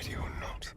ready or not.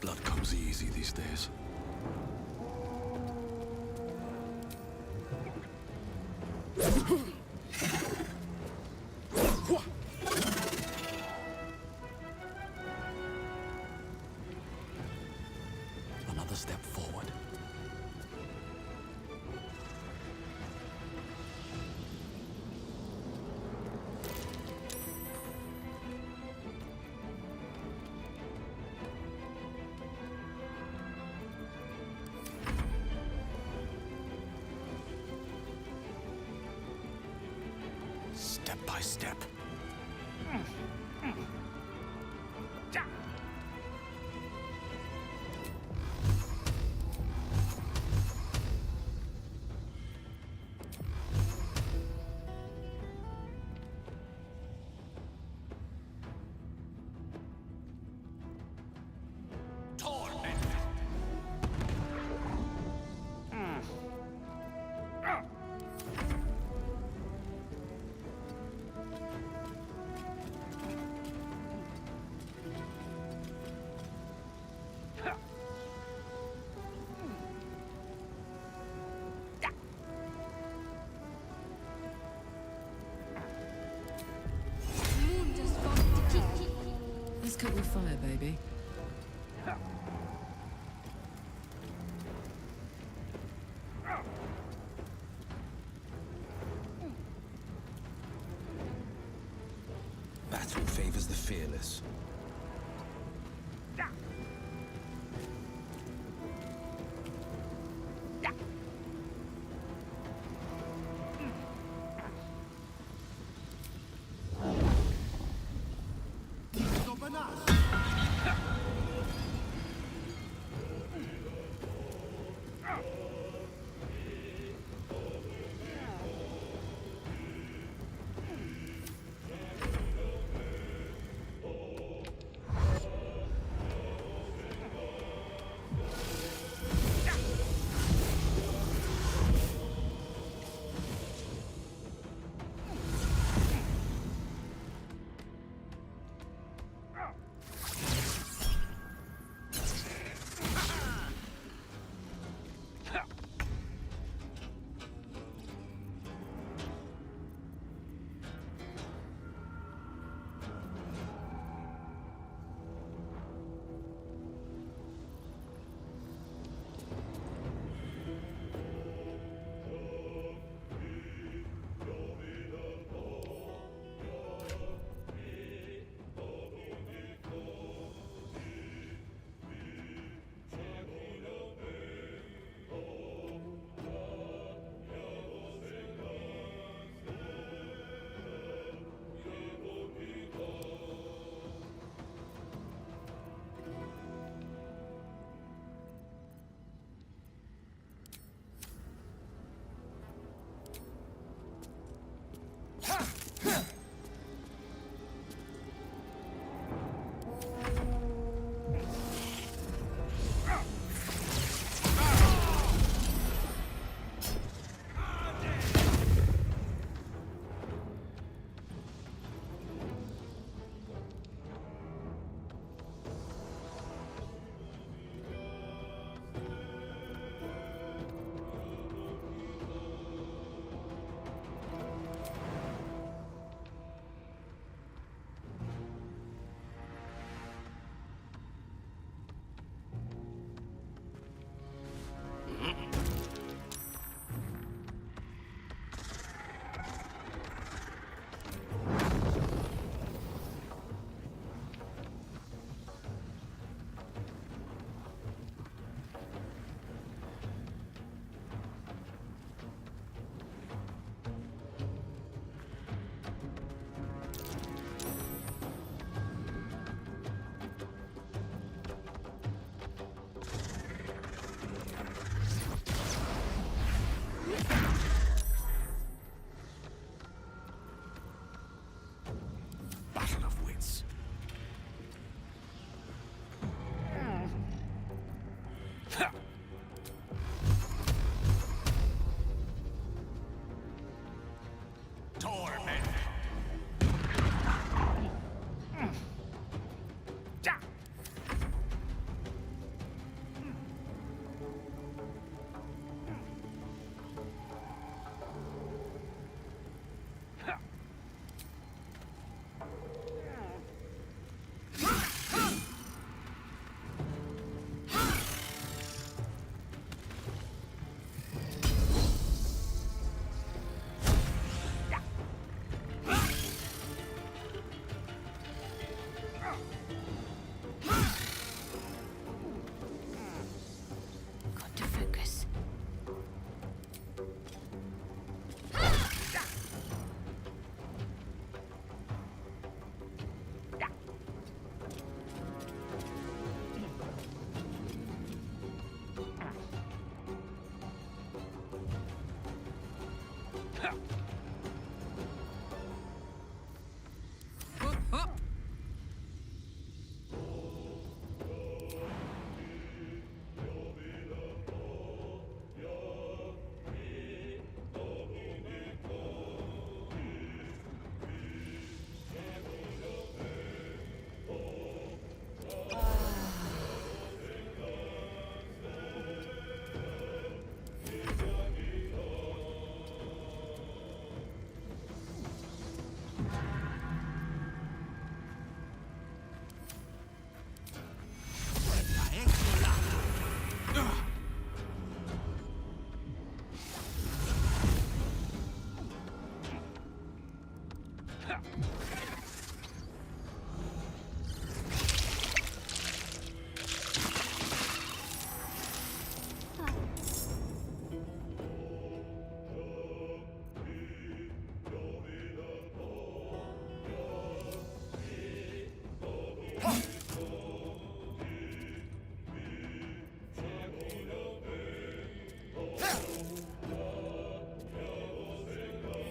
Blood comes easy these days. Another step forward. Step by step. Let's cook with fire, baby. Battle favors the fearless.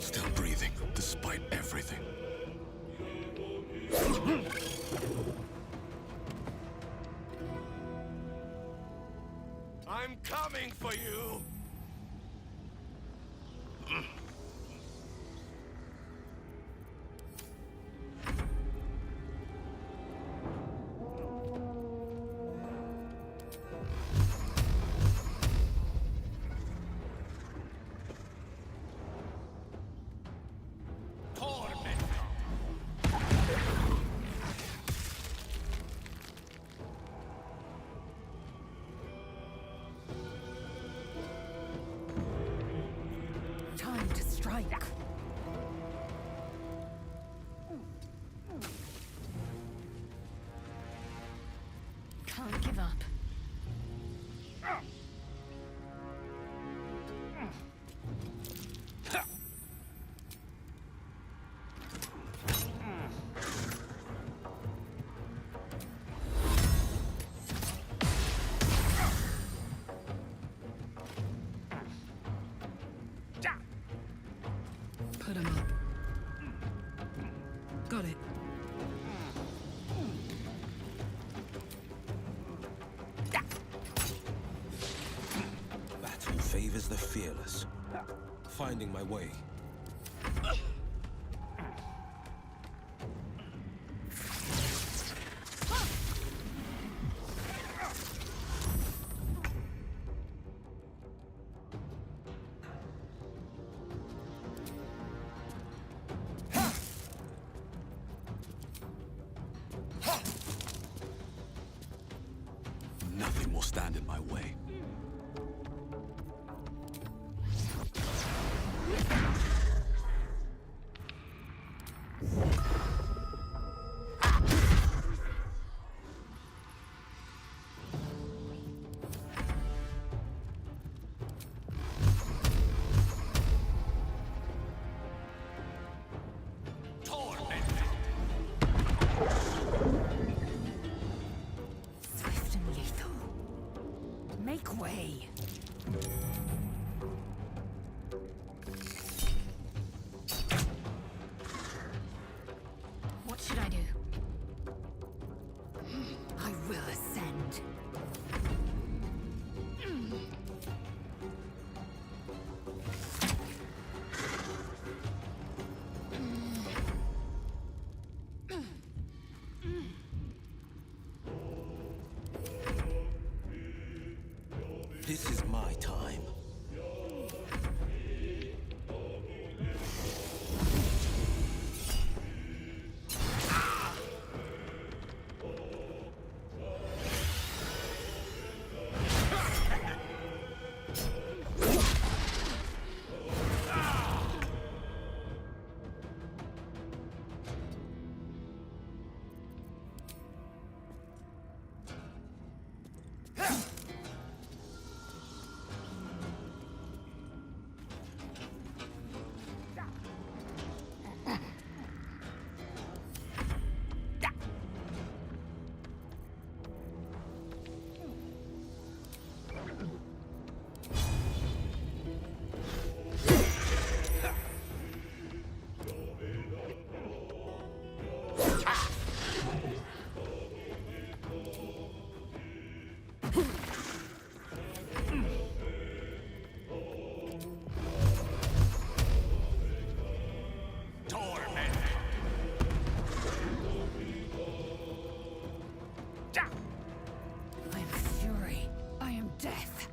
Still breathing, despite everything. I'm coming for you! Time to strike. Can't give up. Put him up. Got it. Battle favors the fearless. Finding my way. Nothing will stand in my way. Swift and lethal. Make way. What should I do? I will ascend. This is my time. I am fury. I am death.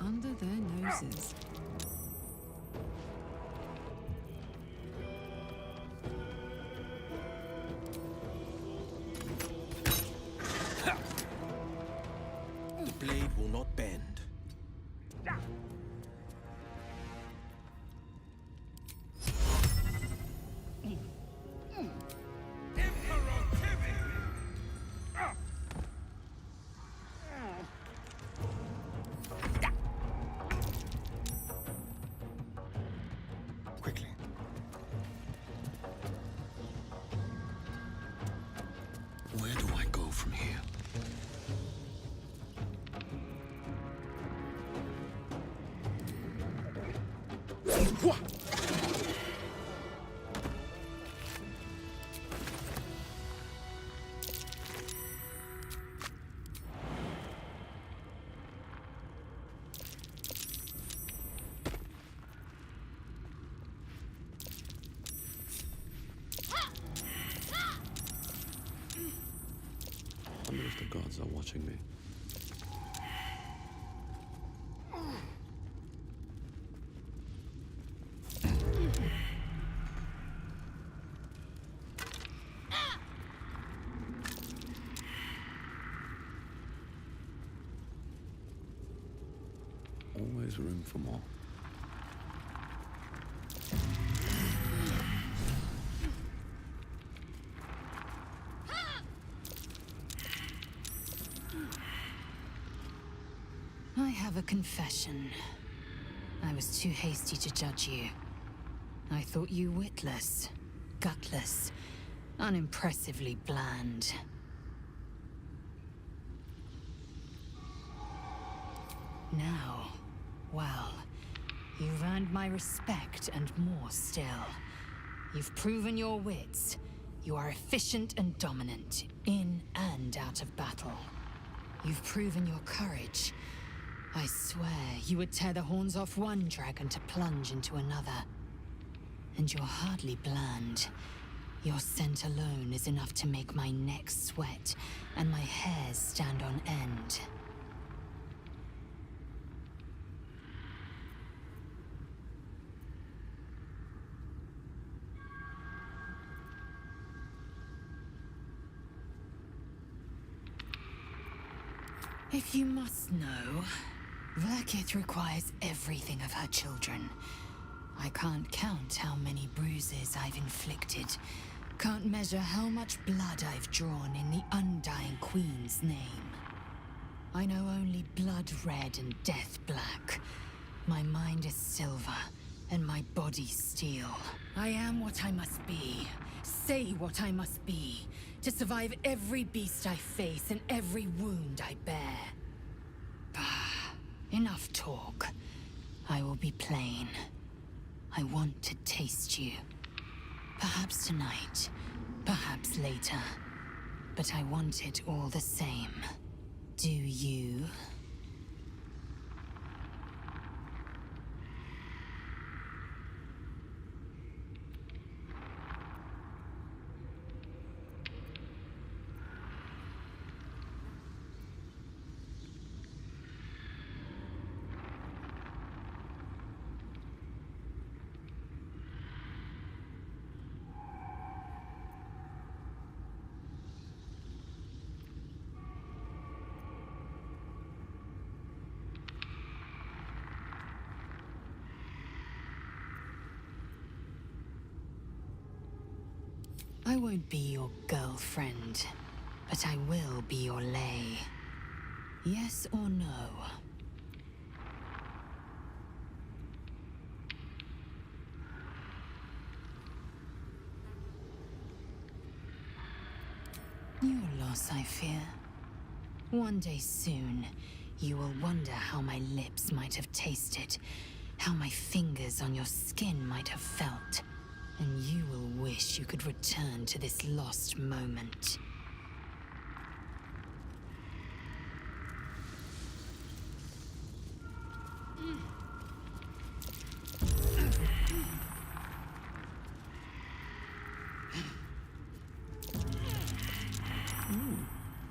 Under their noses. The blade will not bend. I wonder if the gods are watching me. Always room for more. I have a confession. I was too hasty to judge you. I thought you witless, gutless, unimpressively bland. Now, well, you've earned my respect and more still. You've proven your wits. You are efficient and dominant, in and out of battle. You've proven your courage. I swear you would tear the horns off one dragon to plunge into another. And you're hardly bland. Your scent alone is enough to make my neck sweat and my hairs stand on end. If you must know, Verkith requires everything of her children. I can't count how many bruises I've inflicted. Can't measure how much blood I've drawn in the undying Queen's name. I know only blood red and death black. My mind is silver, and my body steel. I am what I must be. Say what I must be. To survive every beast I face and every wound I bear. Bah, enough talk. I will be plain. I want to taste you. Perhaps tonight, perhaps later. But I want it all the same. Do you? I won't be your girlfriend, but I will be your lay. Yes or no? Your loss, I fear. One day soon, you will wonder how my lips might have tasted, how my fingers on your skin might have felt. And you will wish you could return to this lost moment.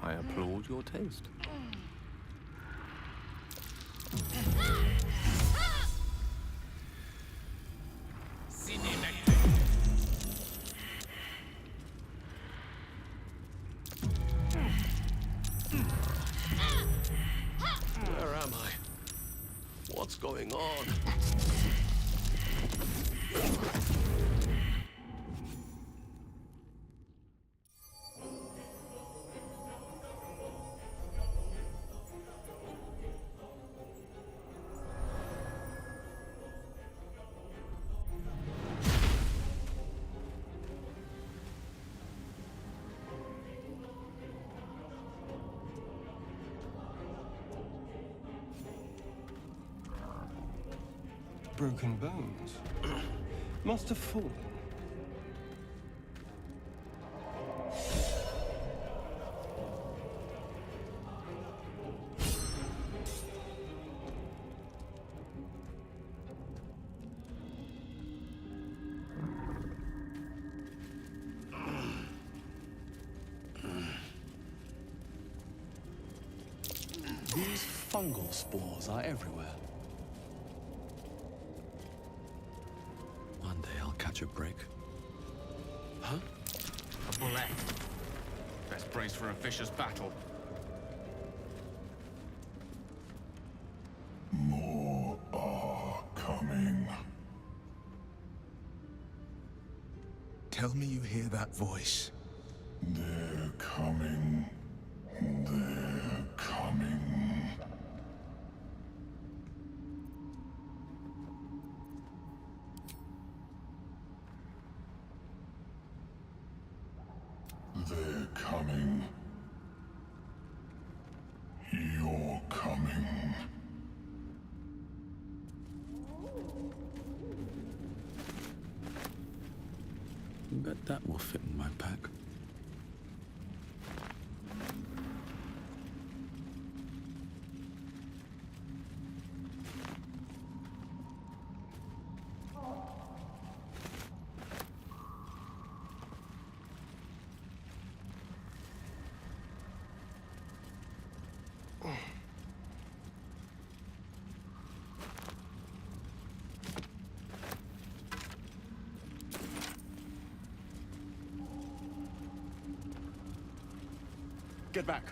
I applaud your taste. Where am I? What's going on? Broken bones. Must have fallen. These fungal spores are everywhere. One day I'll catch a break. Huh? A bullet. Best brace for a vicious battle. More are coming. Tell me you hear that voice. They're coming. They're coming. They're coming. You're coming. Bet that will fit in my pack. Get back.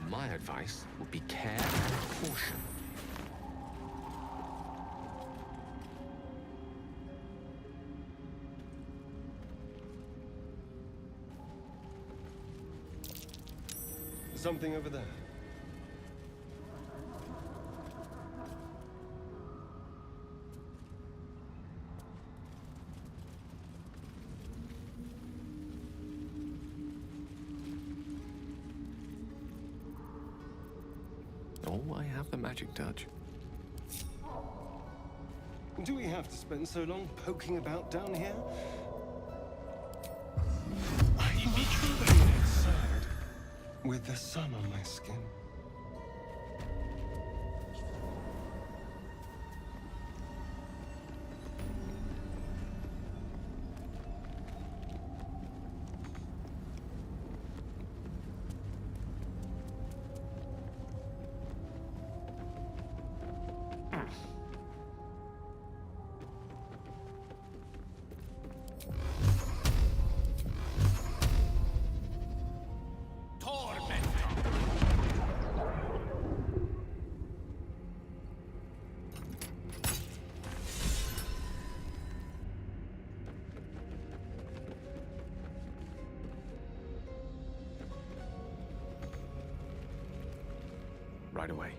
My advice would be care and caution. Something over there. Oh, I have the magic touch. Do we have to spend so long poking about down here? I literally get sad with the sun on my skin. Right away.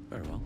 Very well.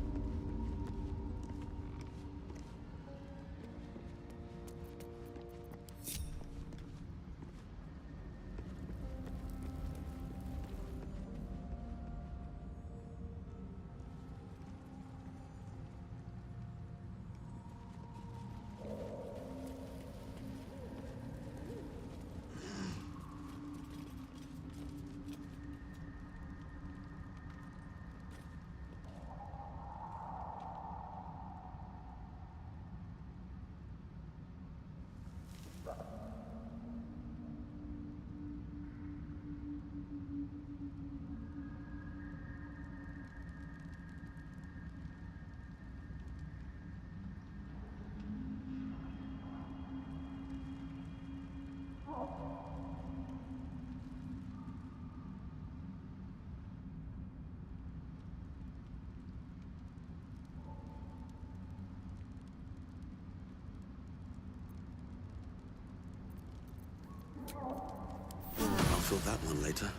I'll fill that one later.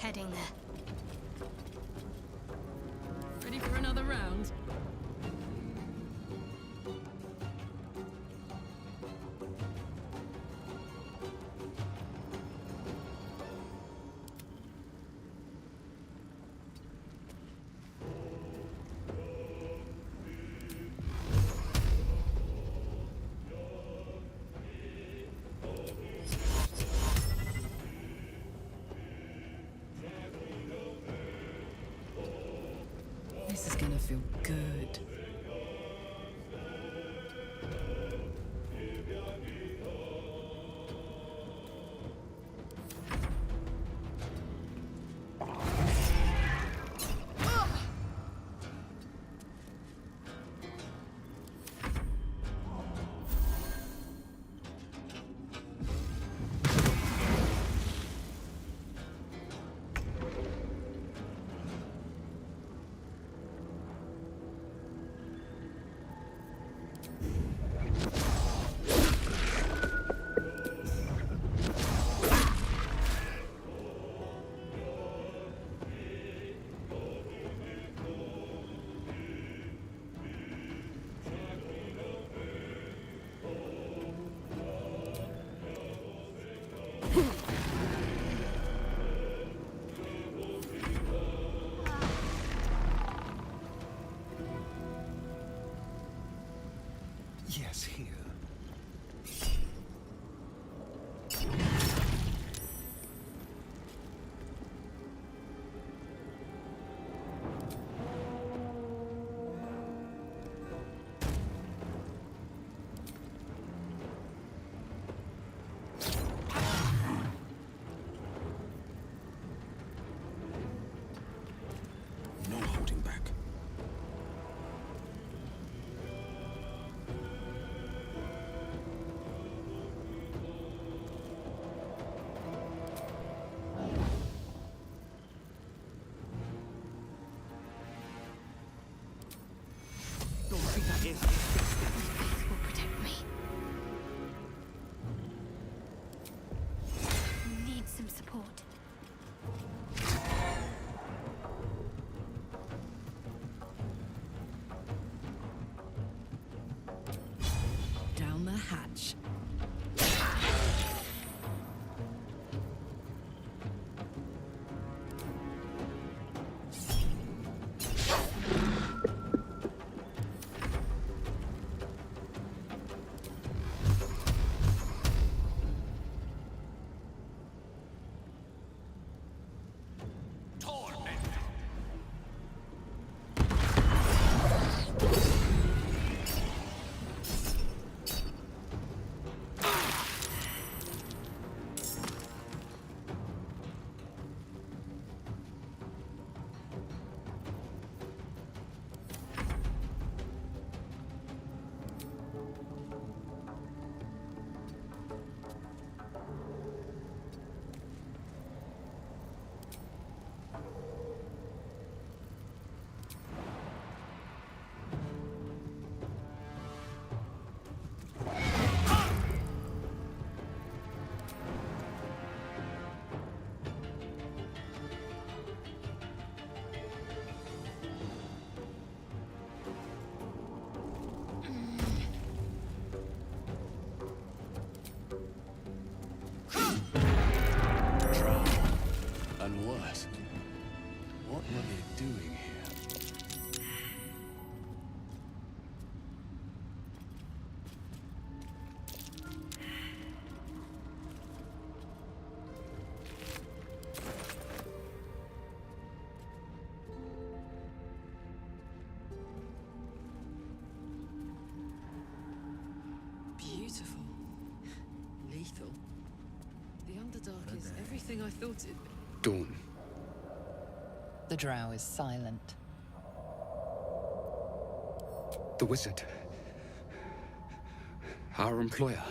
heading there. Ready for another round? This is gonna feel good. Yes, here. No holding back. Will protect me. Need some support. Down the hatch. And worse. What were they doing here? Beautiful. Lethal. The Underdark is everything I thought it... Dawn. The drow is silent. The wizard. Our employer.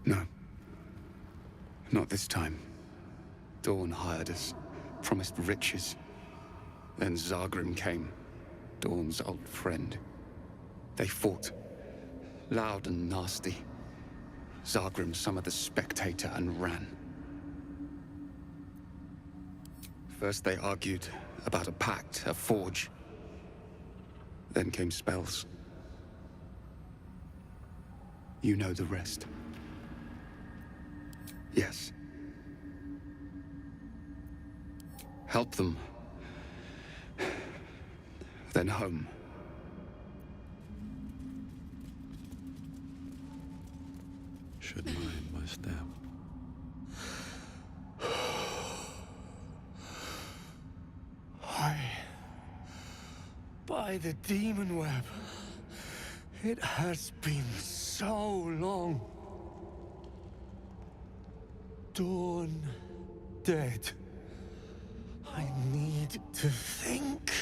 No. Not this time. Dawn hired us, promised riches. Then Zagrim came, Dawn's old friend. They fought, loud and nasty, Zargrim summoned the Spectator and ran. First they argued about a pact, a forge. Then came spells. You know the rest. Yes. Help them. Then home. Should mind my step. By the demon web. It has been so long. Dawn dead. I need to think.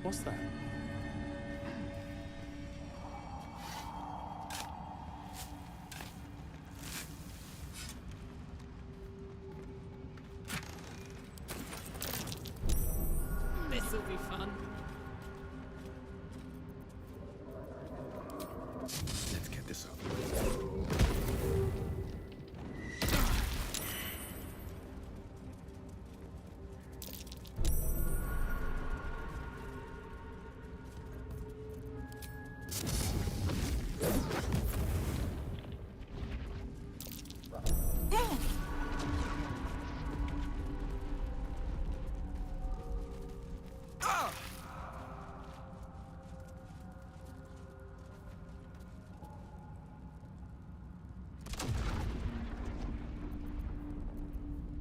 What's that? This'll be fun. Let's get this up.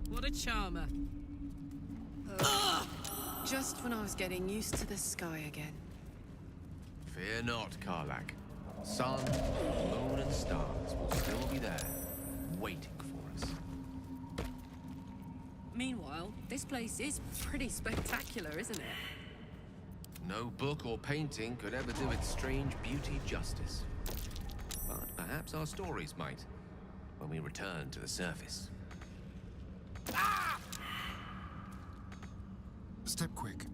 What a charmer. Just when I was getting used to the sky again. Fear not, Karlak. Sun, moon, and stars will still be there, waiting for us. Meanwhile, this place is pretty spectacular, isn't it? No book or painting could ever do its strange beauty justice. But perhaps our stories might, when we return to the surface. Step quick.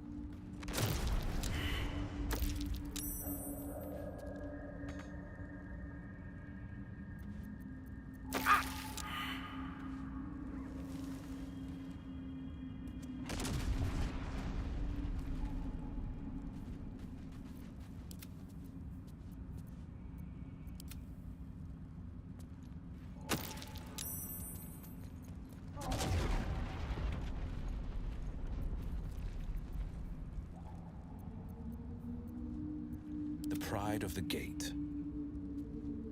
pride of the gate.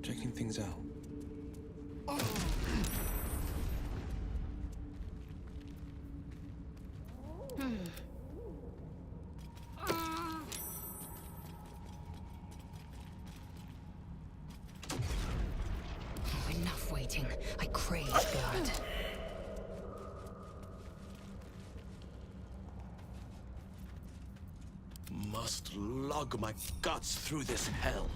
Checking things out. Enough waiting. I crave blood. Must lug my guts through this hell.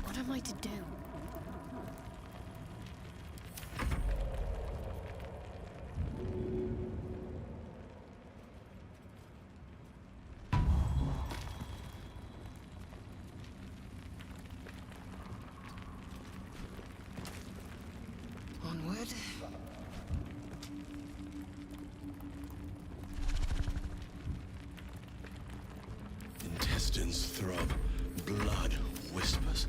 What am I to do? Onward. Intestines throb, blood whispers.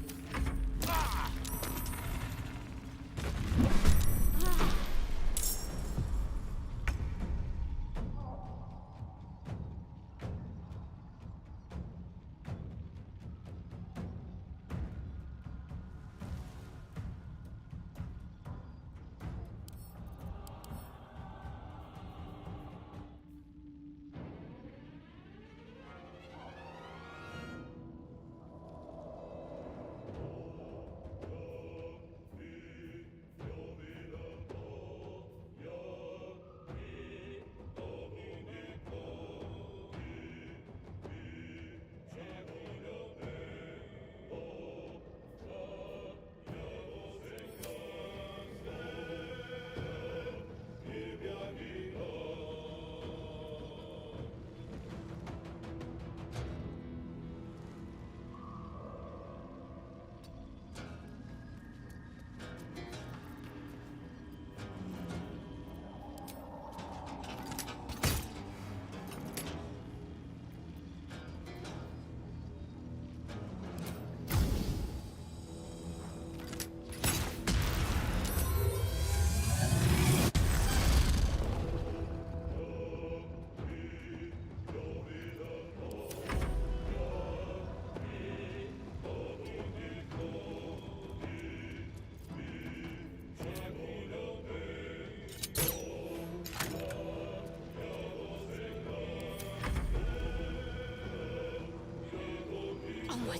Onward.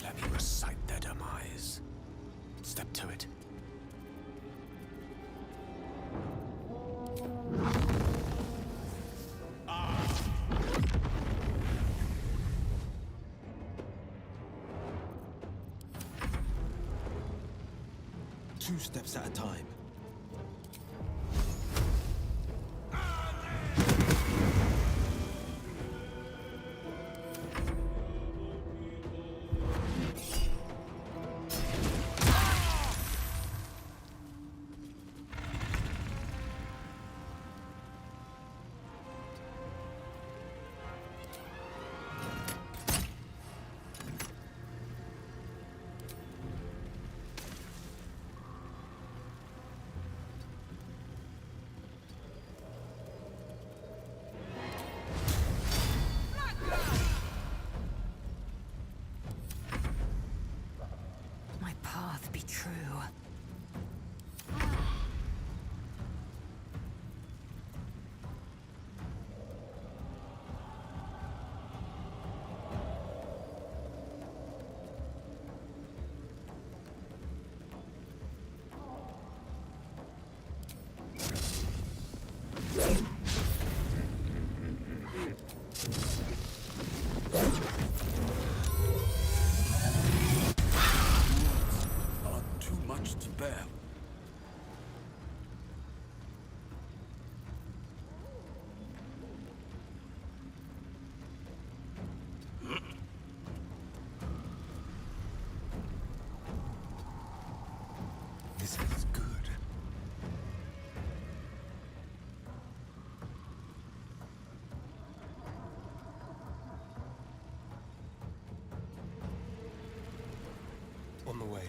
Let me recite their demise. Step to it. Two steps at a time. My path be true. much to bear. This is good. On the way.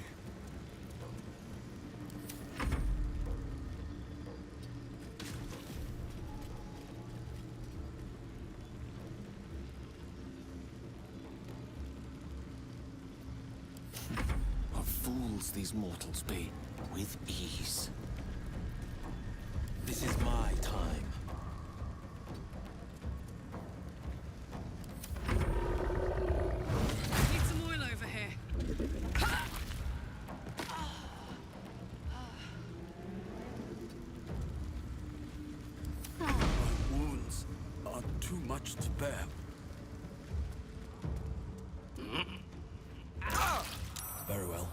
What fools these mortals be, with ease. This is my time. Need some oil over here. My wounds are too much to bear. Very well.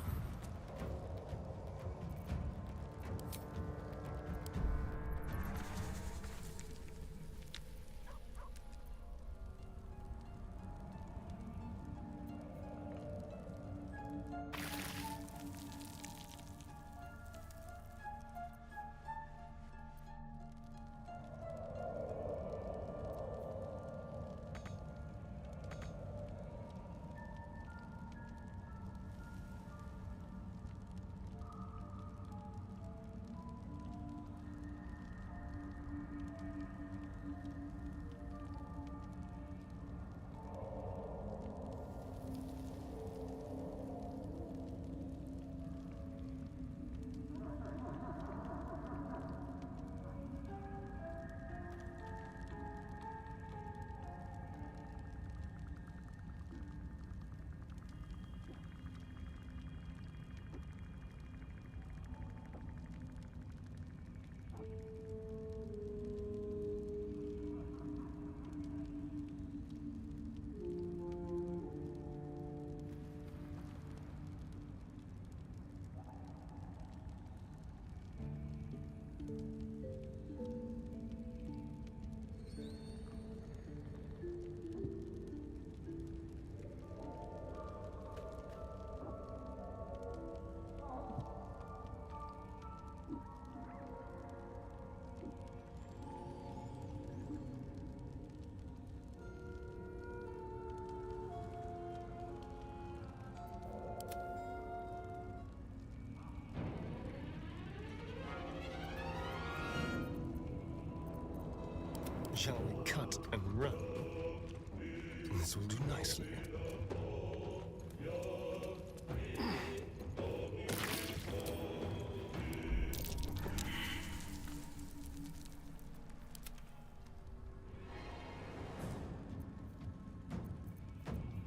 Shall we cut and run? This will do nicely.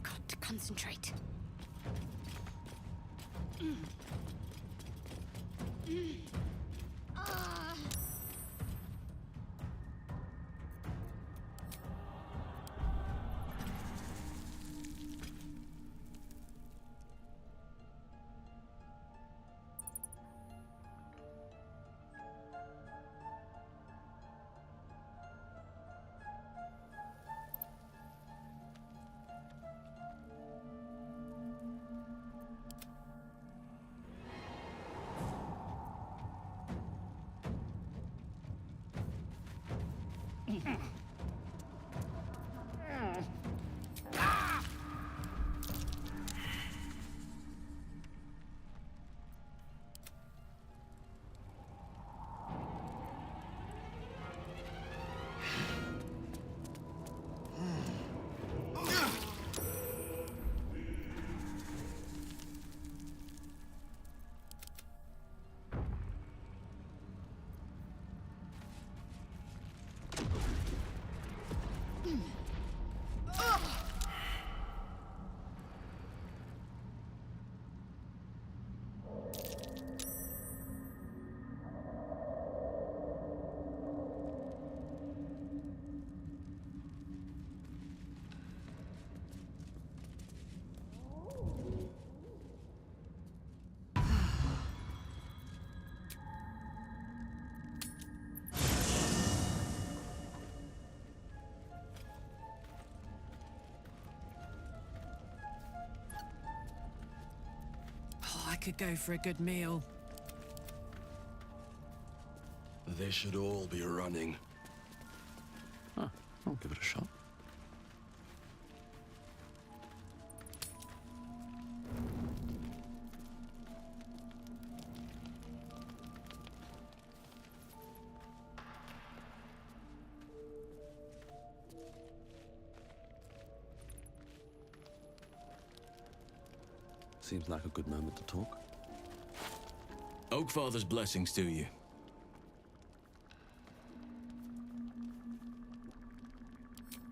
Got to concentrate. I could go for a good meal. They should all be running. Huh, I'll give it a shot. Seems like a good moment to talk. Oakfather's blessings to you.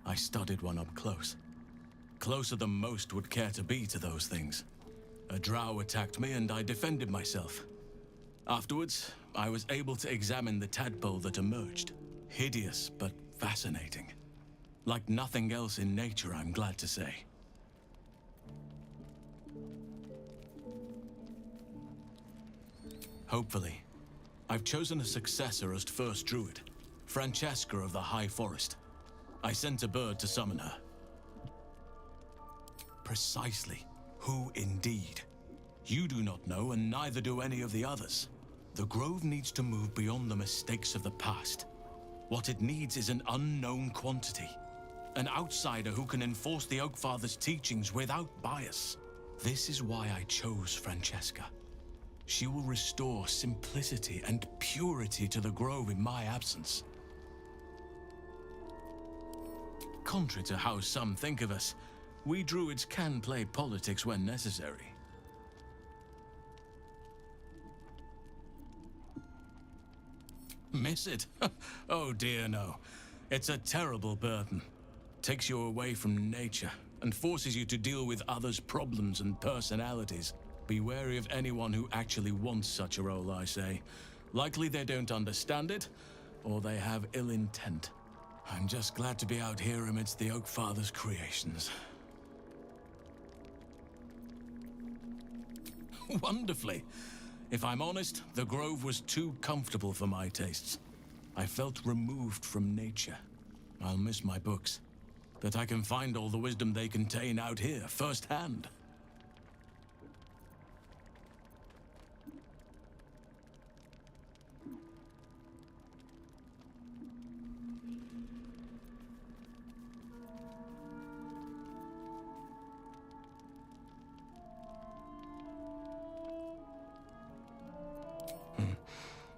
I studied one up close. Closer than most would care to be to those things. A drow attacked me and I defended myself. Afterwards, I was able to examine the tadpole that emerged. Hideous, but fascinating. Like nothing else in nature, I'm glad to say. Hopefully. I've chosen a successor as first druid, Francesca of the High Forest. I sent a bird to summon her. Precisely. Who indeed? You do not know, and neither do any of the others. The Grove needs to move beyond the mistakes of the past. What it needs is an unknown quantity. An outsider who can enforce the Oakfather's teachings without bias. This is why I chose Francesca. She will restore simplicity and purity to the Grove in my absence. Contrary to how some think of us, we druids can play politics when necessary. Miss it? Oh dear, no. It's a terrible burden. Takes you away from nature and forces you to deal with others' problems and personalities. Be wary of anyone who actually wants such a role, I say. Likely they don't understand it, or they have ill intent. I'm just glad to be out here amidst the Oakfather's creations. Wonderfully. If I'm honest, the Grove was too comfortable for my tastes. I felt removed from nature. I'll miss my books, but I can find all the wisdom they contain out here, firsthand.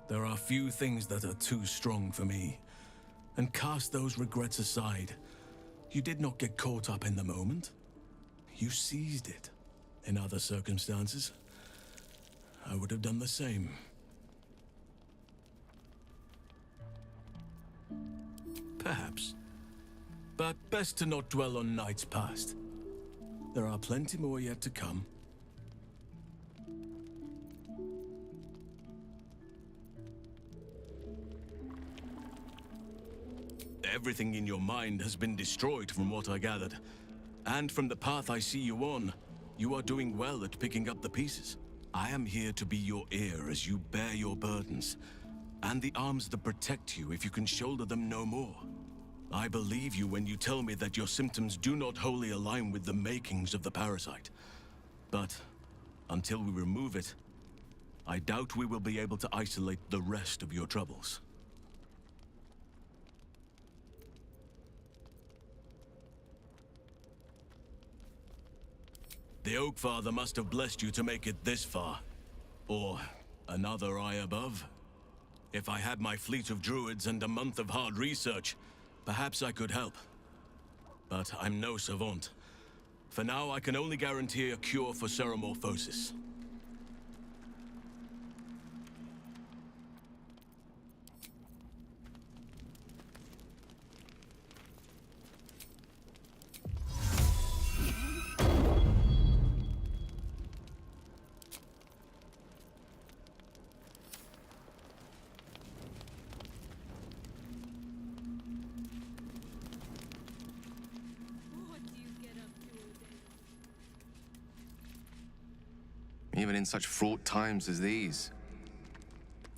There are few things that are too strong for me. And cast those regrets aside. You did not get caught up in the moment. You seized it. In other circumstances, I would have done the same. Perhaps. But best to not dwell on nights past. There are plenty more yet to come. Everything in your mind has been destroyed from what I gathered. And from the path I see you on, you are doing well at picking up the pieces. I am here to be your ear as you bear your burdens, and the arms that protect you if you can shoulder them no more. I believe you when you tell me that your symptoms do not wholly align with the makings of the parasite. But until we remove it, I doubt we will be able to isolate the rest of your troubles. The Oakfather must have blessed you to make it this far. Or another eye above. If I had my fleet of druids and a month of hard research, perhaps I could help. But I'm no savant. For now, I can only guarantee a cure for ceremorphosis. Even in such fraught times as these,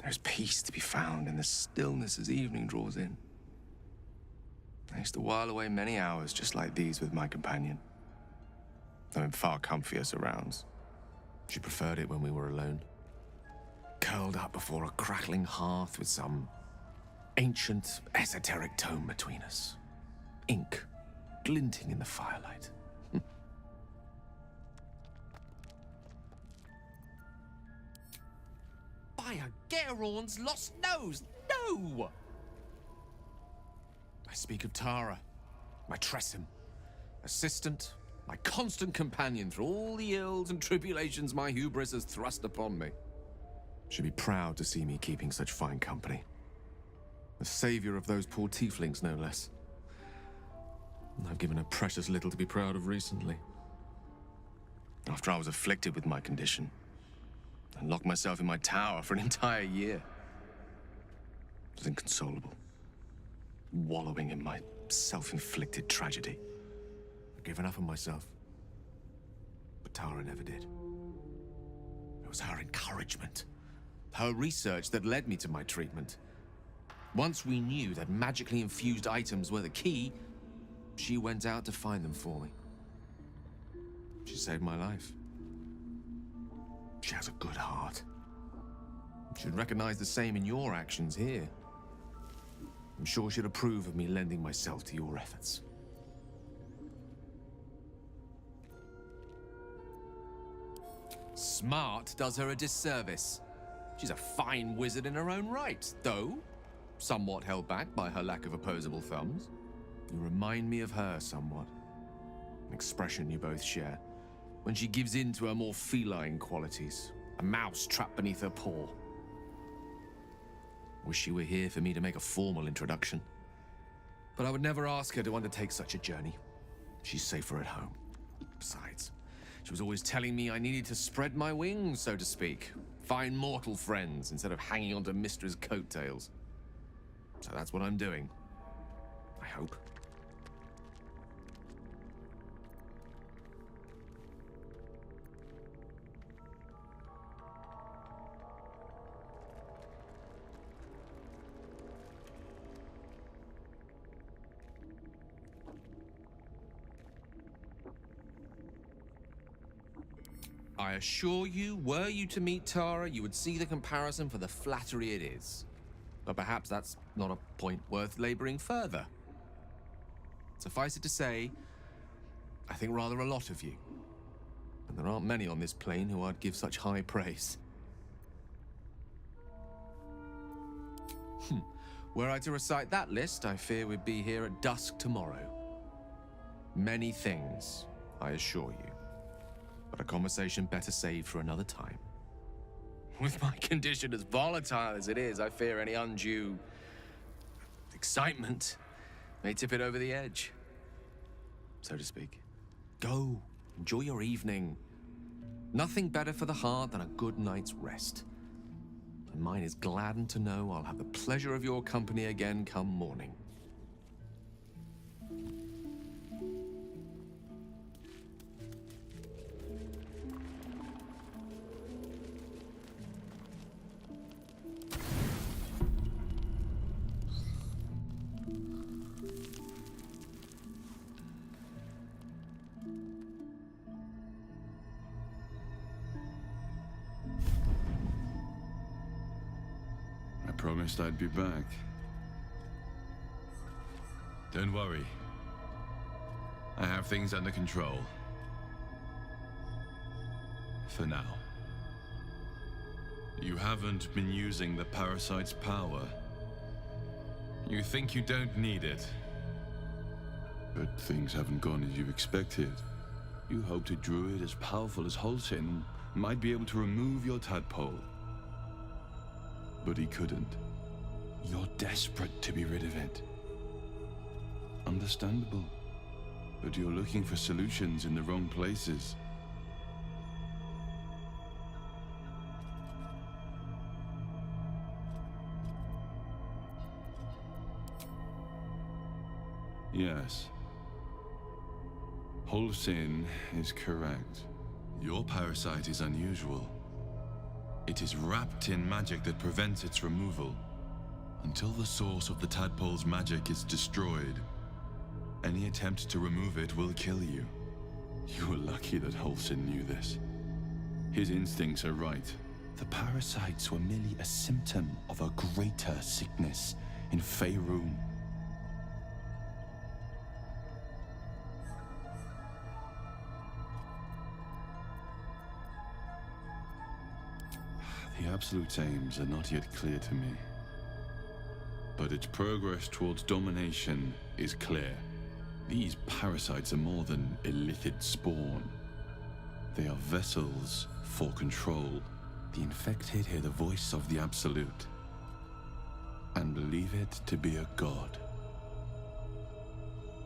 there's peace to be found in the stillness as evening draws in. I used to while away many hours just like these with my companion, though in far comfier surrounds. She preferred it when we were alone, curled up before a crackling hearth with some ancient, esoteric tome between us. Ink glinting in the firelight. By a Gerorn's lost nose! No! I speak of Tara, my Tressim, assistant, my constant companion through all the ills and tribulations my hubris has thrust upon me. She'd be proud to see me keeping such fine company. The savior of those poor tieflings, no less. And I've given her precious little to be proud of recently. After I was afflicted with my condition, and locked myself in my tower for an entire year. I was inconsolable, wallowing in my self-inflicted tragedy. I'd given up on myself. But Tara never did. It was her encouragement, her research that led me to my treatment. Once we knew that magically infused items were the key, she went out to find them for me. She saved my life. She has a good heart. She'd recognize the same in your actions here. I'm sure she'd approve of me lending myself to your efforts. Smart does her a disservice. She's a fine wizard in her own right, though somewhat held back by her lack of opposable thumbs. You remind me of her somewhat. An expression you both share. When she gives in to her more feline qualities, a mouse trapped beneath her paw. Wish she were here for me to make a formal introduction. But I would never ask her to undertake such a journey. She's safer at home. Besides, she was always telling me I needed to spread my wings, so to speak. Find mortal friends instead of hanging onto Mistra's coattails. So that's what I'm doing. I hope. I assure you, were you to meet Tara, you would see the comparison for the flattery it is. But perhaps that's not a point worth laboring further. Suffice it to say, I think rather a lot of you. And there aren't many on this plane who I'd give such high praise. Were I to recite that list, I fear we'd be here at dusk tomorrow. Many things, I assure you. But a conversation better saved for another time. With my condition as volatile as it is, I fear any undue excitement may tip it over the edge, so to speak. Go, enjoy your evening. Nothing better for the heart than a good night's rest. And mine is gladdened to know I'll have the pleasure of your company again come morning. I promised I'd be back. Don't worry. I have things under control. For now. You haven't been using the parasite's power. You think you don't need it. But things haven't gone as you expected. You hoped a druid as powerful as Holsin might be able to remove your tadpole. But he couldn't. You're desperate to be rid of it. Understandable. But you're looking for solutions in the wrong places. Yes. Holsin is correct. Your parasite is unusual. It is wrapped in magic that prevents its removal. Until the source of the tadpole's magic is destroyed, any attempt to remove it will kill you. You were lucky that Holsin knew this. His instincts are right. The parasites were merely a symptom of a greater sickness in Faerun. The Absolute's aims are not yet clear to me. But its progress towards domination is clear. These parasites are more than illithid spawn. They are vessels for control. The infected hear the voice of the Absolute and believe it to be a god.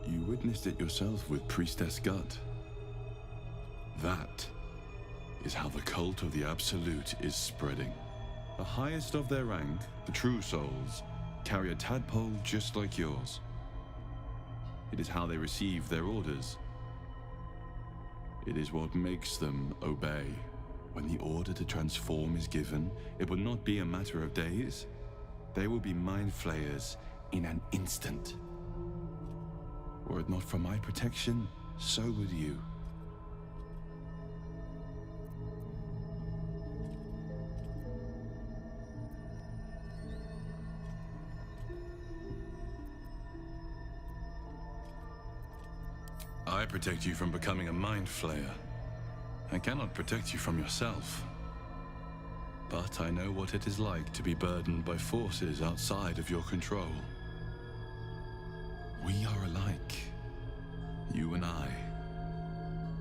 You witnessed it yourself with Priestess Gut. That is how the cult of the Absolute is spreading. The highest of their rank, the True Souls, carry a tadpole just like yours. It is how they receive their orders. It is what makes them obey. When the order to transform is given, it will not be a matter of days. They will be mind flayers in an instant. Were it not for my protection, so would you. I protect you from becoming a mind flayer. I cannot protect you from yourself. But I know what it is like to be burdened by forces outside of your control. We are alike. You and I.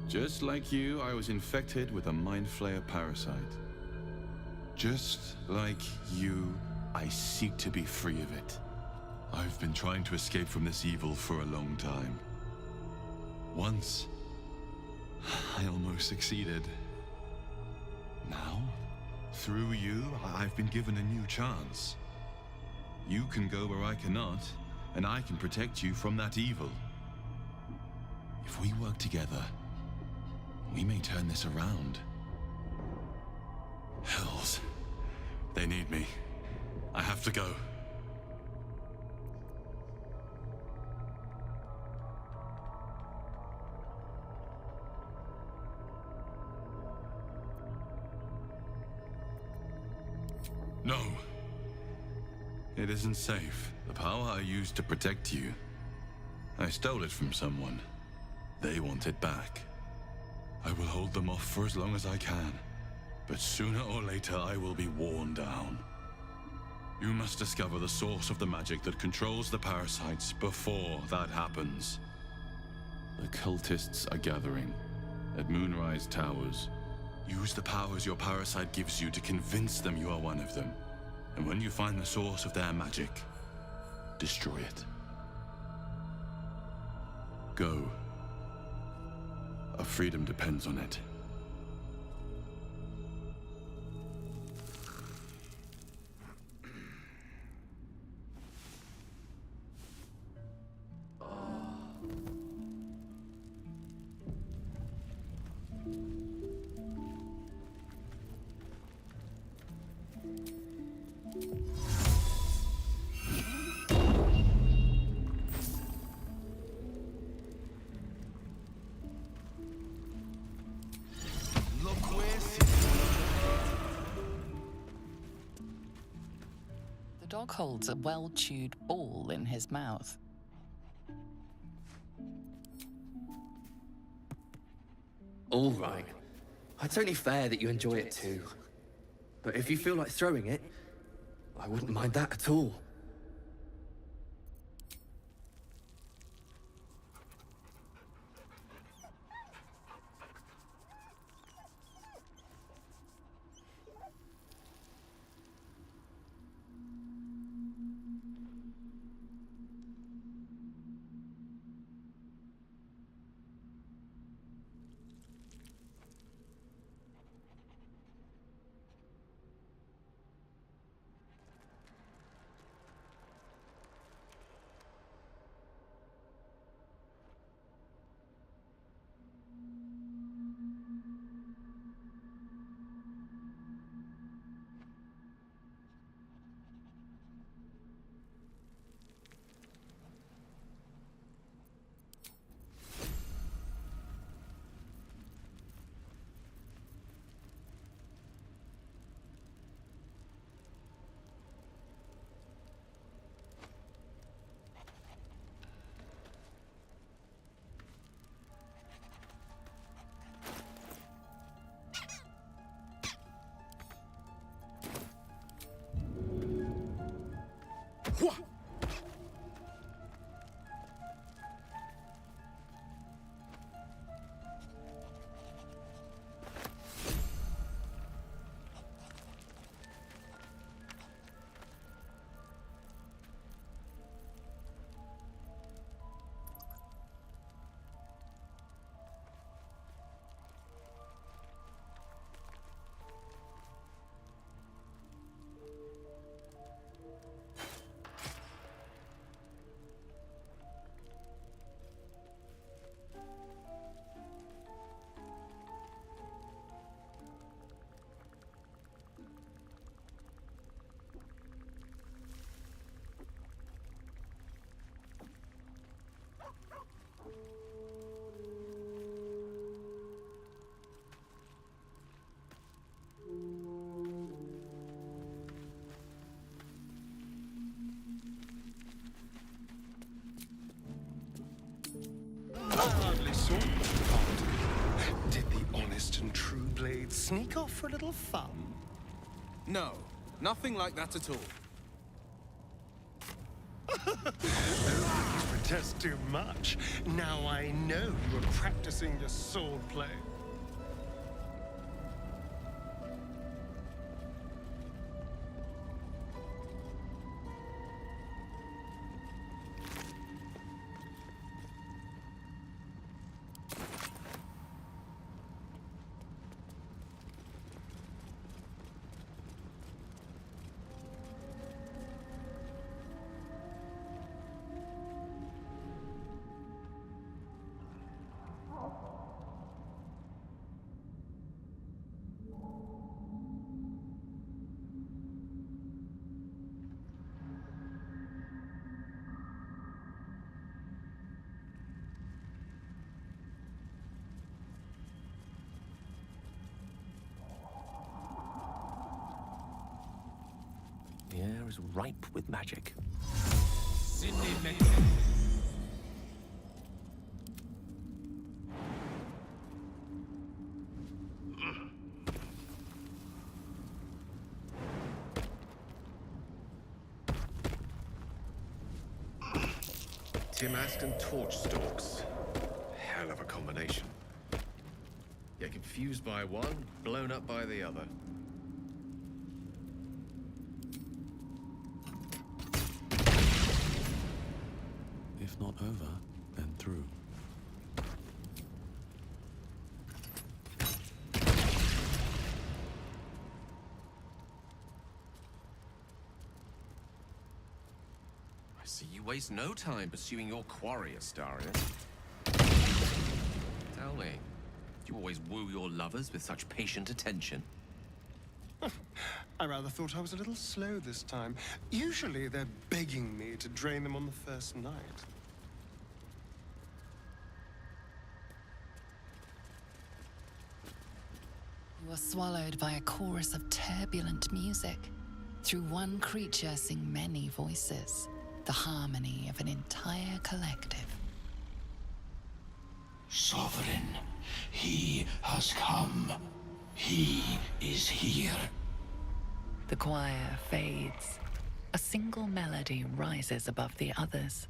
Just like you, I was infected with a mind flayer parasite. Just like you, I seek to be free of it. I've been trying to escape from this evil for a long time. Once, I almost succeeded. Now, through you, I've been given a new chance. You can go where I cannot, and I can protect you from that evil. If we work together, we may turn this around. Hells, they need me. I have to go. No. It isn't safe. The power I used to protect you, I stole it from someone. They want it back. I will hold them off for as long as I can. But sooner or later, I will be worn down. You must discover the source of the magic that controls the parasites before that happens. The cultists are gathering at Moonrise Towers. Use the powers your parasite gives you to convince them you are one of them. And when you find the source of their magic, destroy it. Go. Our freedom depends on it. The dog holds a well-chewed ball in his mouth. All right. It's only fair that you enjoy it too. But if you feel like throwing it, I wouldn't mind that at all. Hardly saw you, Baldur. Did the honest and true blade sneak off for a little fun? No, nothing like that at all. Don't think you protest too much. Now I know you were practicing your sword play. The air is ripe with magic. Timask and torch stalks. Hell of a combination. Get confused by one, blown up by the other. If not over, then through. I see you waste no time pursuing your quarry, Astarion. Tell me, do you always woo your lovers with such patient attention? I rather thought I was a little slow this time. Usually they're begging me to drain them on the first night. You are swallowed by a chorus of turbulent music. Through one creature sing many voices, the harmony of an entire collective. Sovereign, he has come. He is here. The choir fades. A single melody rises above the others,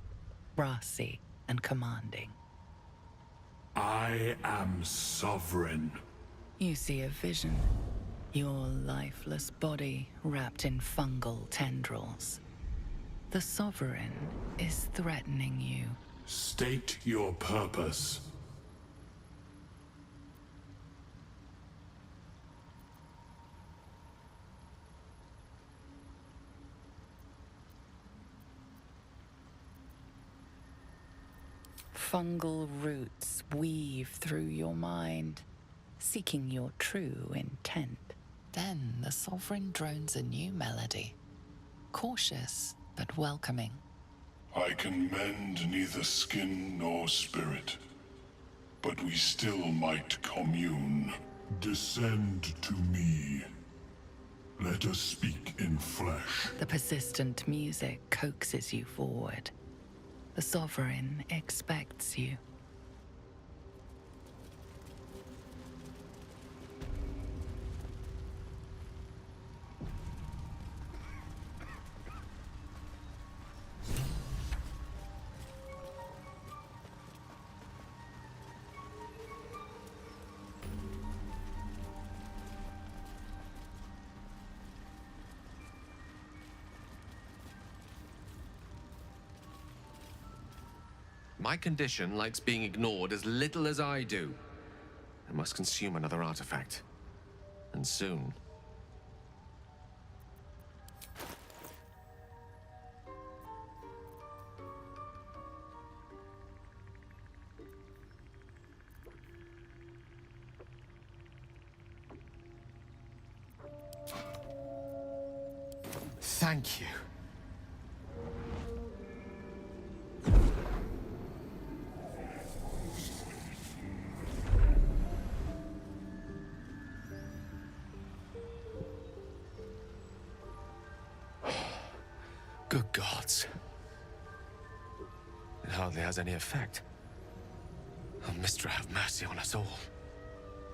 brassy and commanding. I am sovereign. You see a vision. Your lifeless body wrapped in fungal tendrils. The Sovereign is threatening you. State your purpose. Fungal roots weave through your mind, seeking your true intent. Then the Sovereign drones a new melody, cautious but welcoming. I can mend neither skin nor spirit, but we still might commune. Descend to me. Let us speak in flesh. The persistent music coaxes you forward. The Sovereign expects you. my condition likes being ignored as little as I do. I must consume another artifact. And soon. Thank you. Good gods. It hardly has any effect. Oh, Mystra, have mercy on us all.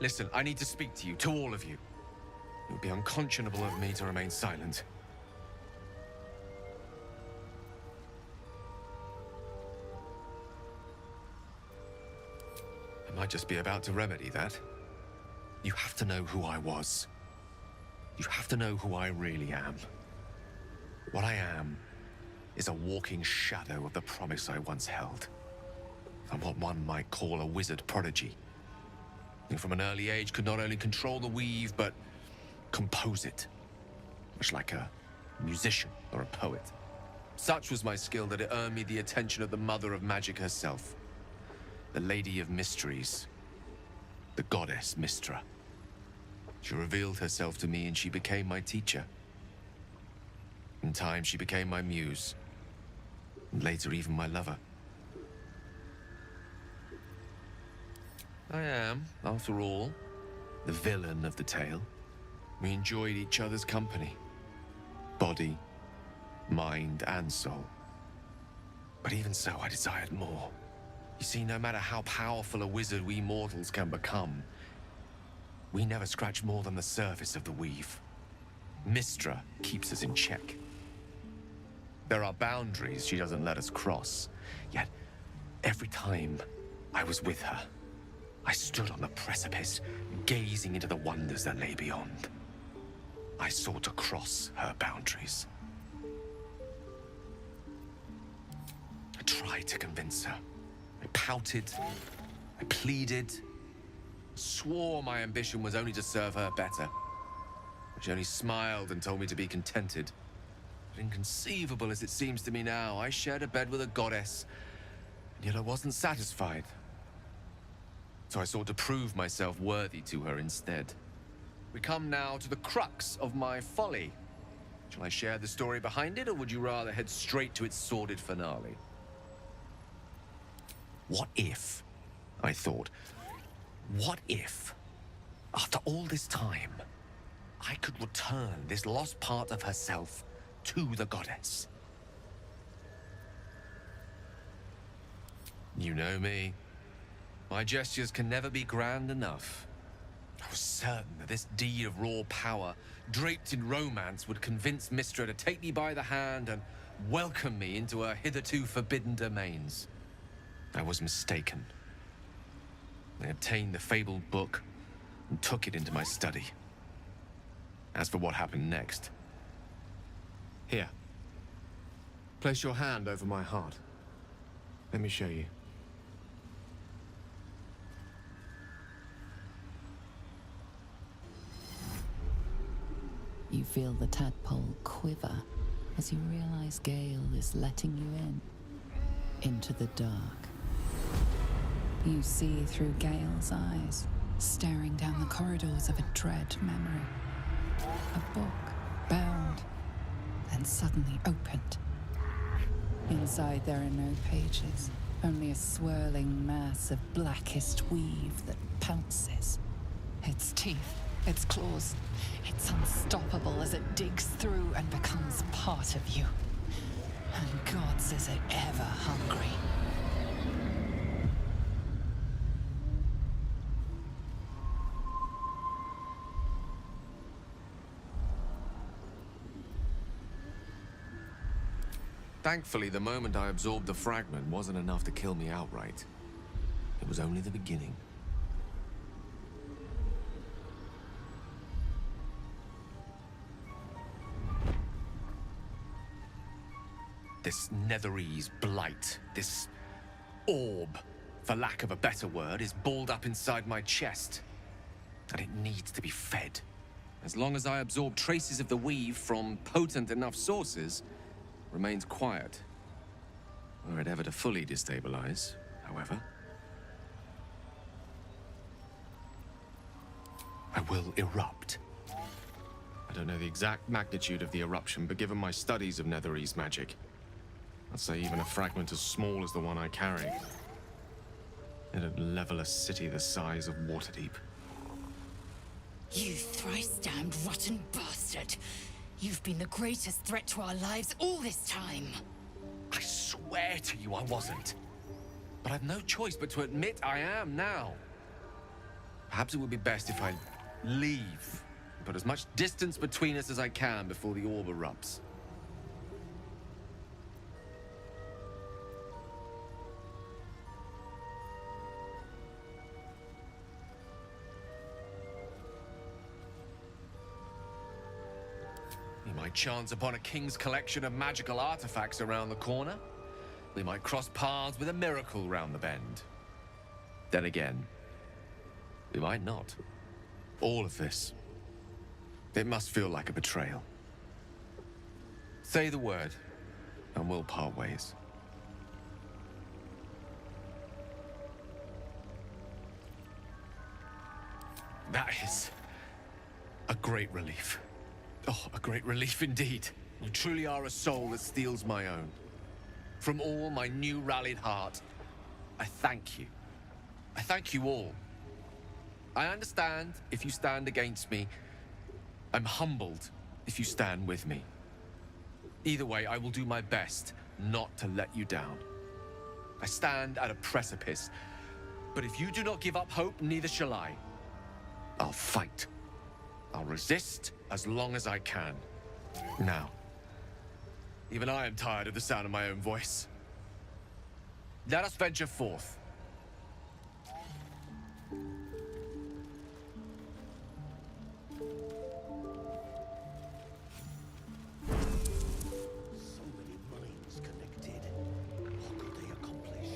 Listen, I need to speak to you, to all of you. It would be unconscionable of me to remain silent. I might just be about to remedy that. You have to know who I was. You have to know who I really am. What I am is a walking shadow of the promise I once held. I'm what one might call a wizard prodigy. Who from an early age could not only control the weave, but compose it. Much like a musician or a poet. Such was my skill that it earned me the attention of the mother of magic herself. The Lady of Mysteries. The goddess Mystra. She revealed herself to me and she became my teacher. In time, she became my muse. And later, even my lover. I am, after all, the villain of the tale. We enjoyed each other's company. Body, mind, and soul. But even so, I desired more. You see, no matter how powerful a wizard we mortals can become, we never scratch more than the surface of the weave. Mystra keeps us in check. There are boundaries she doesn't let us cross. Yet, every time I was with her, I stood on the precipice, gazing into the wonders that lay beyond. I sought to cross her boundaries. I tried to convince her. I pouted. I pleaded. Swore my ambition was only to serve her better. She only smiled and told me to be contented. But inconceivable as it seems to me now, I shared a bed with a goddess, and yet I wasn't satisfied. So I sought to prove myself worthy to her instead. We come now to the crux of my folly. Shall I share the story behind it, or would you rather head straight to its sordid finale? What if, I thought, what if, after all this time, I could return this lost part of herself to the goddess? You know me. My gestures can never be grand enough. I was certain that this deed of raw power, draped in romance, would convince Mystra to take me by the hand and welcome me into her hitherto forbidden domains. I was mistaken. I obtained the fabled book and took it into my study. As for what happened next... Here. Place your hand over my heart. Let me show you. You feel the tadpole quiver as you realize Gale is letting you in, into the dark. You see through Gale's eyes, staring down the corridors of a dread memory. A book, bound, then suddenly opened. Inside there are no pages, only a swirling mass of blackest weave that pounces. Its teeth, its claws, it's unstoppable as it digs through and becomes part of you. And gods, is it ever hungry. Thankfully, the moment I absorbed the fragment wasn't enough to kill me outright. It was only the beginning. This Netherese blight, this orb, for lack of a better word, is balled up inside my chest. And it needs to be fed. As long as I absorb traces of the weave from potent enough sources, remains quiet. Were it ever to fully destabilize, however, I will erupt. I don't know the exact magnitude of the eruption, but given my studies of Netherese magic, I'd say even a fragment as small as the one I carry, it'd level a city the size of Waterdeep. You thrice-damned rotten bastard! You've been the greatest threat to our lives all this time! I swear to you I wasn't. But I've no choice but to admit I am now. Perhaps it would be best if I leave. Put as much distance between us as I can before the orb erupts. We might chance upon a king's collection of magical artifacts around the corner. We might cross paths with a miracle round the bend. Then again, we might not. All of this, it must feel like a betrayal. Say the word, and we'll part ways. That is a great relief. Oh, a great relief indeed. You truly are a soul that steals my own. From all my new rallied heart, I thank you. I thank you all. I understand if you stand against me. I'm humbled if you stand with me. Either way, I will do my best not to let you down. I stand at a precipice, but if you do not give up hope, neither shall I. I'll fight. I'll resist as long as I can. Now, even I am tired of the sound of my own voice. Let us venture forth. So many minds connected. What could they accomplish?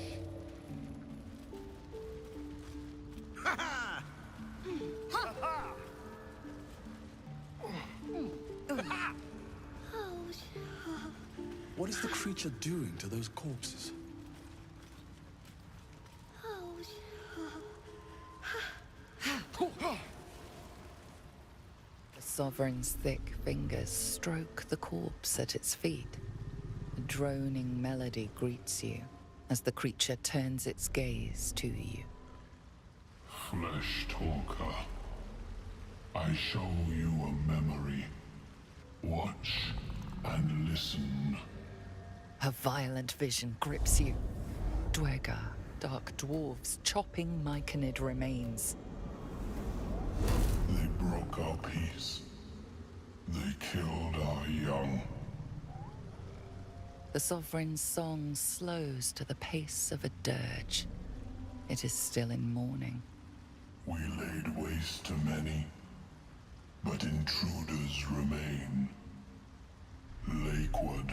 Ha ha! Ha ha! What is the creature doing to those corpses? The Sovereign's thick fingers stroke the corpse at its feet. A droning melody greets you as the creature turns its gaze to you. Flesh talker, I show you a memory. Watch and listen. A violent vision grips you. Dwergar, dark dwarves chopping myconid remains. They broke our peace. They killed our young. The Sovereign's song slows to the pace of a dirge. It is still in mourning. We laid waste to many, but intruders remain. Lakewood.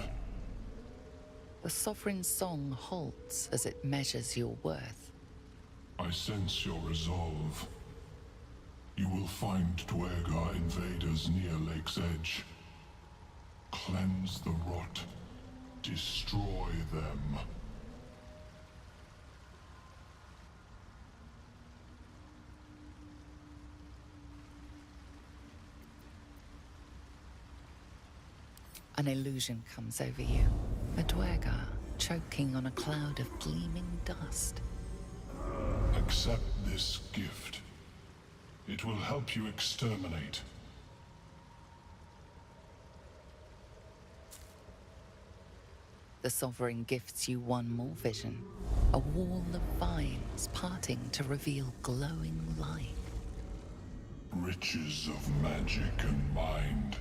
The Sovereign's song halts as it measures your worth. I sense your resolve. You will find Dwergar invaders near Lake's Edge. Cleanse the rot. Destroy them. An illusion comes over you. A Dwergar choking on a cloud of gleaming dust. Accept this gift. It will help you exterminate. The Sovereign gifts you one more vision. A wall of vines parting to reveal glowing light. Riches of magic and mind.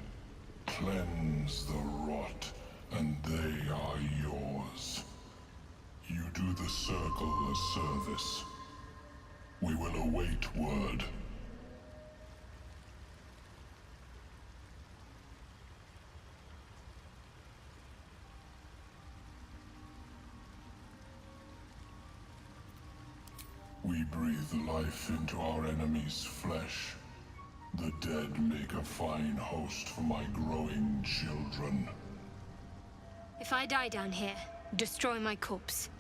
Cleanse the rot, and they are yours. You do the Circle a service. We will await word. We breathe life into our enemy's flesh. The dead make a fine host for my growing children. If I die down here, destroy my corpse.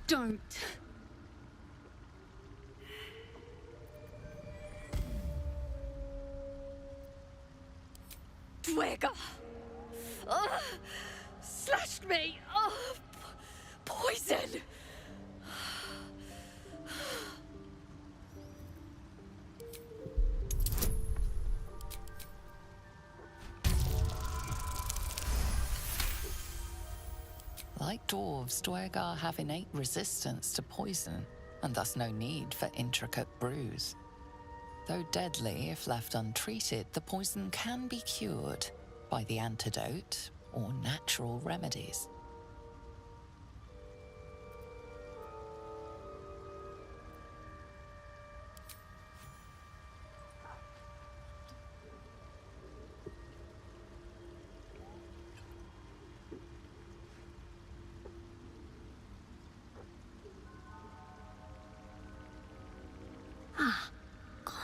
Don't. Dwega! Slashed me! Poison! Like dwarves, Dwergar have innate resistance to poison, and thus no need for intricate brews. Though deadly if left untreated, the poison can be cured by the antidote or natural remedies.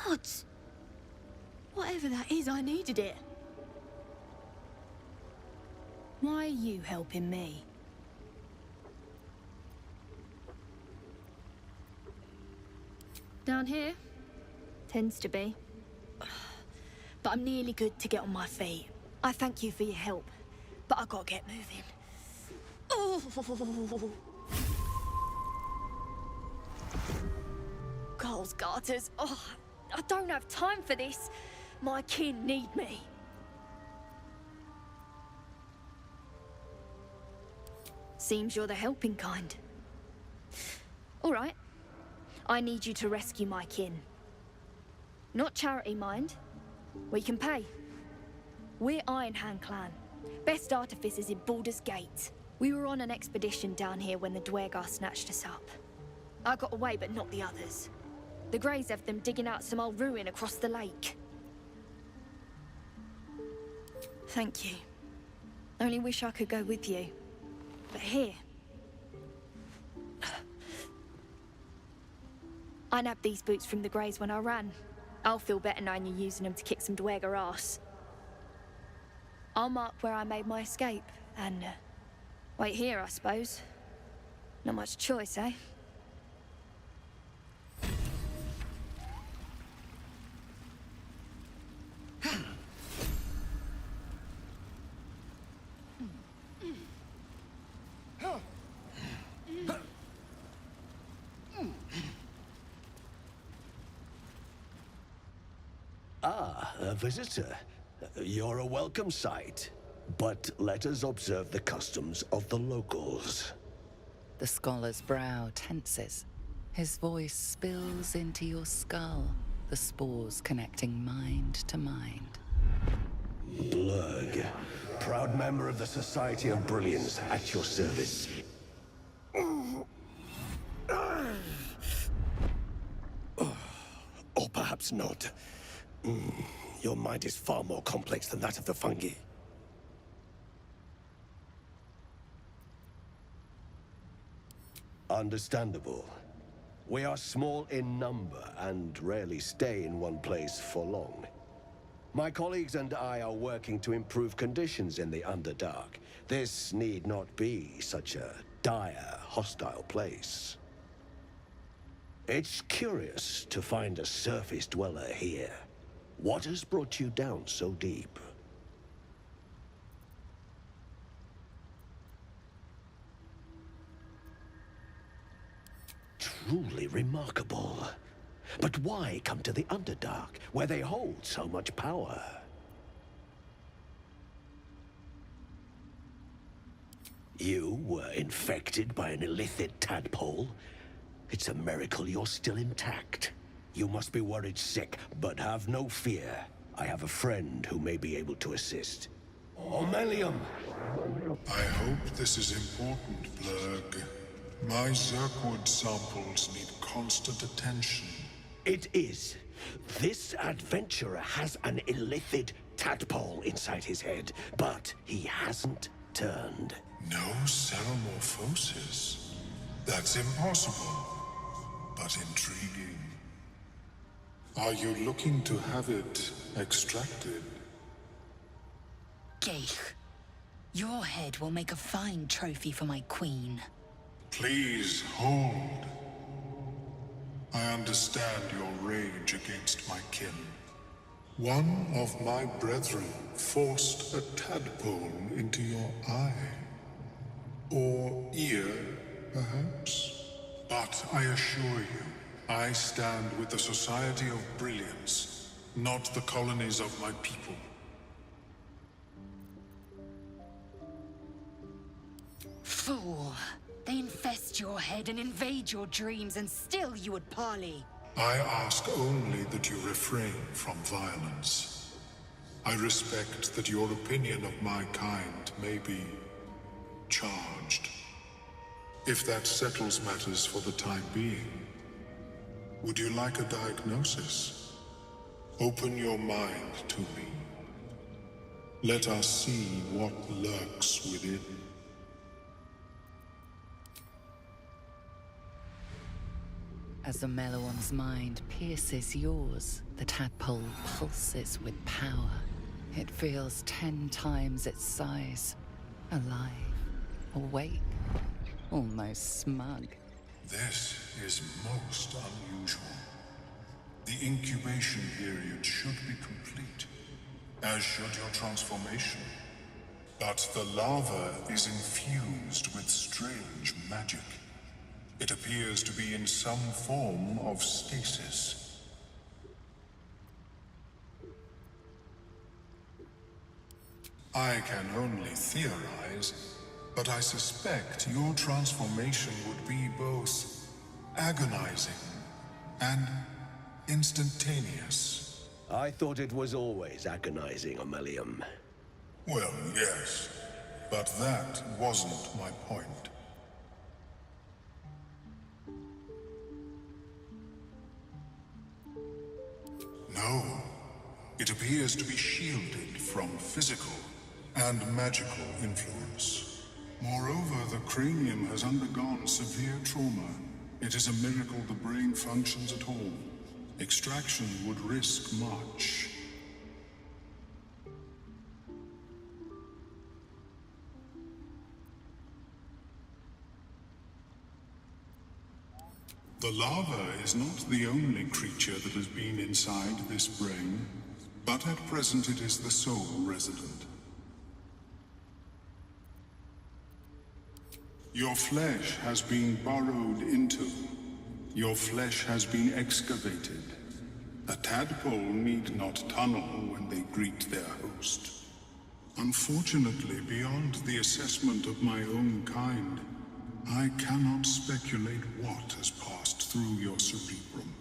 Gods! Whatever that is, I needed it. Why are you helping me? Down here? Tends to be. But I'm nearly good to get on my feet. I thank you for your help, but I gotta get moving. Oh! Girls, garters. Oh, I don't have time for this. My kin need me. Seems you're the helping kind. All right. I need you to rescue my kin. Not charity, mind. We can pay. We're Iron Hand Clan. Best artificers in Baldur's Gate. We were on an expedition down here when the Dwergar snatched us up. I got away, but not the others. The Greys have them digging out some old ruin across the lake. Thank you. Only wish I could go with you. But here... I nabbed these boots from the Greys when I ran. I'll feel better knowing you're using them to kick some Dwergar ass. I'll mark where I made my escape, and... wait here, I suppose. Not much choice, eh? Ah, a visitor. You're a welcome sight. But let us observe the customs of the locals. The scholar's brow tenses. His voice spills into your skull, the spores connecting mind to mind. Blurg, proud member of the Society of Brilliance, at your service. Or perhaps not. Your mind is far more complex than that of the fungi. Understandable. We are small in number and rarely stay in one place for long. My colleagues and I are working to improve conditions in the Underdark. This need not be such a dire, hostile place. It's curious to find a surface dweller here. What has brought you down so deep? Truly remarkable. But why come to the Underdark, where they hold so much power? You were infected by an illithid tadpole? It's a miracle you're still intact. You must be worried sick, but have no fear. I have a friend who may be able to assist. Ormelium! I hope this is important, Blurg. My Zirkwood samples need constant attention. It is. This adventurer has an illithid tadpole inside his head, but he hasn't turned. No ceremorphosis. That's impossible, but intriguing. Are you looking to have it extracted? Geich, your head will make a fine trophy for my queen. Please hold. I understand your rage against my kin. One of my brethren forced a tadpole into your eye. Or ear, perhaps? But I assure you, I stand with the Society of Brilliance, not the colonies of my people. Fool! They infest your head and invade your dreams, and still you would parley. I ask only that you refrain from violence. I respect that your opinion of my kind may be charged. If that settles matters for the time being, would you like a diagnosis? Open your mind to me. Let us see what lurks within. As the Meloam's mind pierces yours, the tadpole pulses with power. It feels 10 times its size. Alive, awake, almost smug. This is most unusual. The incubation period should be complete, as should your transformation. But the larva is infused with strange magic. It appears to be in some form of stasis. I can only theorize, but I suspect your transformation would be both agonizing and instantaneous. I thought it was always agonizing, Ormelium. Well, yes, but that wasn't my point. No, it appears to be shielded from physical and magical influence. Moreover, the cranium has undergone severe trauma. It is a miracle the brain functions at all. Extraction would risk much. The larva is not the only creature that has been inside this brain, but at present it is the sole resident. Your flesh has been burrowed into. Your flesh has been excavated. A tadpole need not tunnel when they greet their host. Unfortunately, beyond the assessment of my own kind, I cannot speculate what has passed through your cerebrum.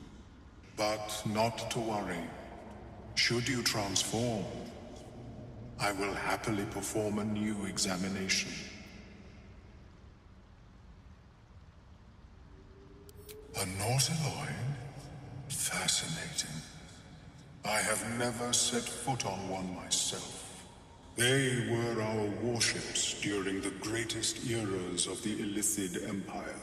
But not to worry. Should you transform, I will happily perform a new examination. A Nautiloid? Fascinating. I have never set foot on one myself. They were our warships during the greatest eras of the Illithid Empire.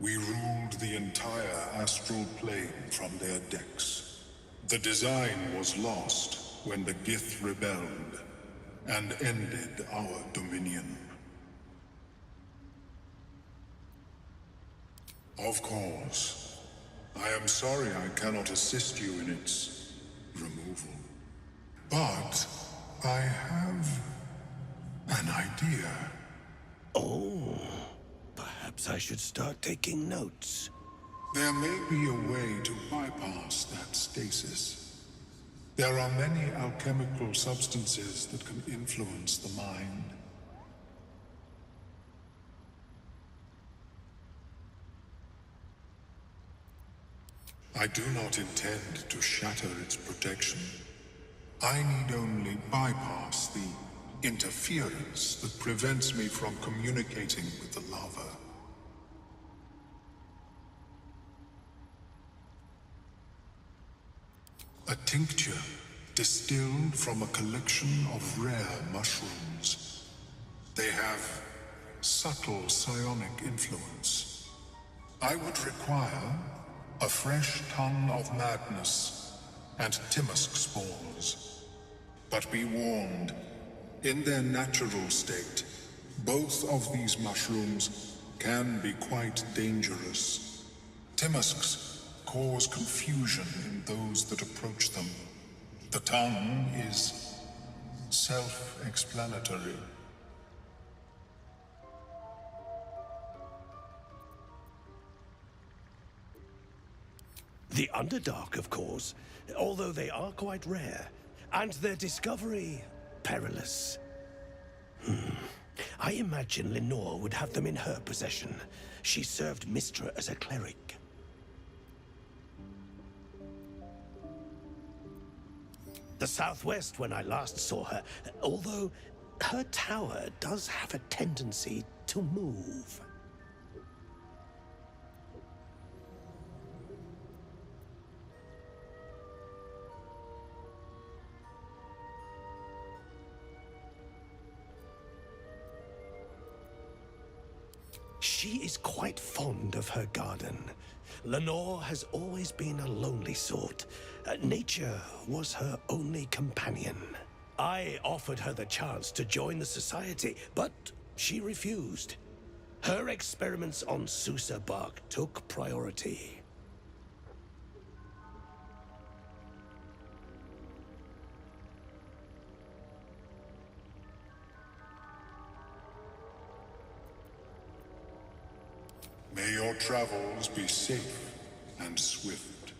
We ruled the entire astral plane from their decks. The design was lost when the Gith rebelled and ended our dominion. Of course, I am sorry I cannot assist you in its removal. But I have an idea. Oh, perhaps I should start taking notes. There may be a way to bypass that stasis. There are many alchemical substances that can influence the mind. I do not intend to shatter its protection. I need only bypass the interference that prevents me from communicating with the lava. A tincture distilled from a collection of rare mushrooms. They have subtle psionic influence. I would require a fresh tongue of madness and Timisk spores. But be warned, in their natural state, both of these mushrooms can be quite dangerous. Timisks cause confusion in those that approach them. The tongue is self-explanatory. The Underdark, of course, although they are quite rare, and their discovery perilous. I imagine Lenore would have them in her possession. She served Mistra as a cleric. The southwest when I last saw her, although her tower does have a tendency to move. She is quite fond of her garden. Lenore has always been a lonely sort. Nature was her only companion. I offered her the chance to join the society, but she refused. Her experiments on Susa bark took priority. May your travels be safe and swift.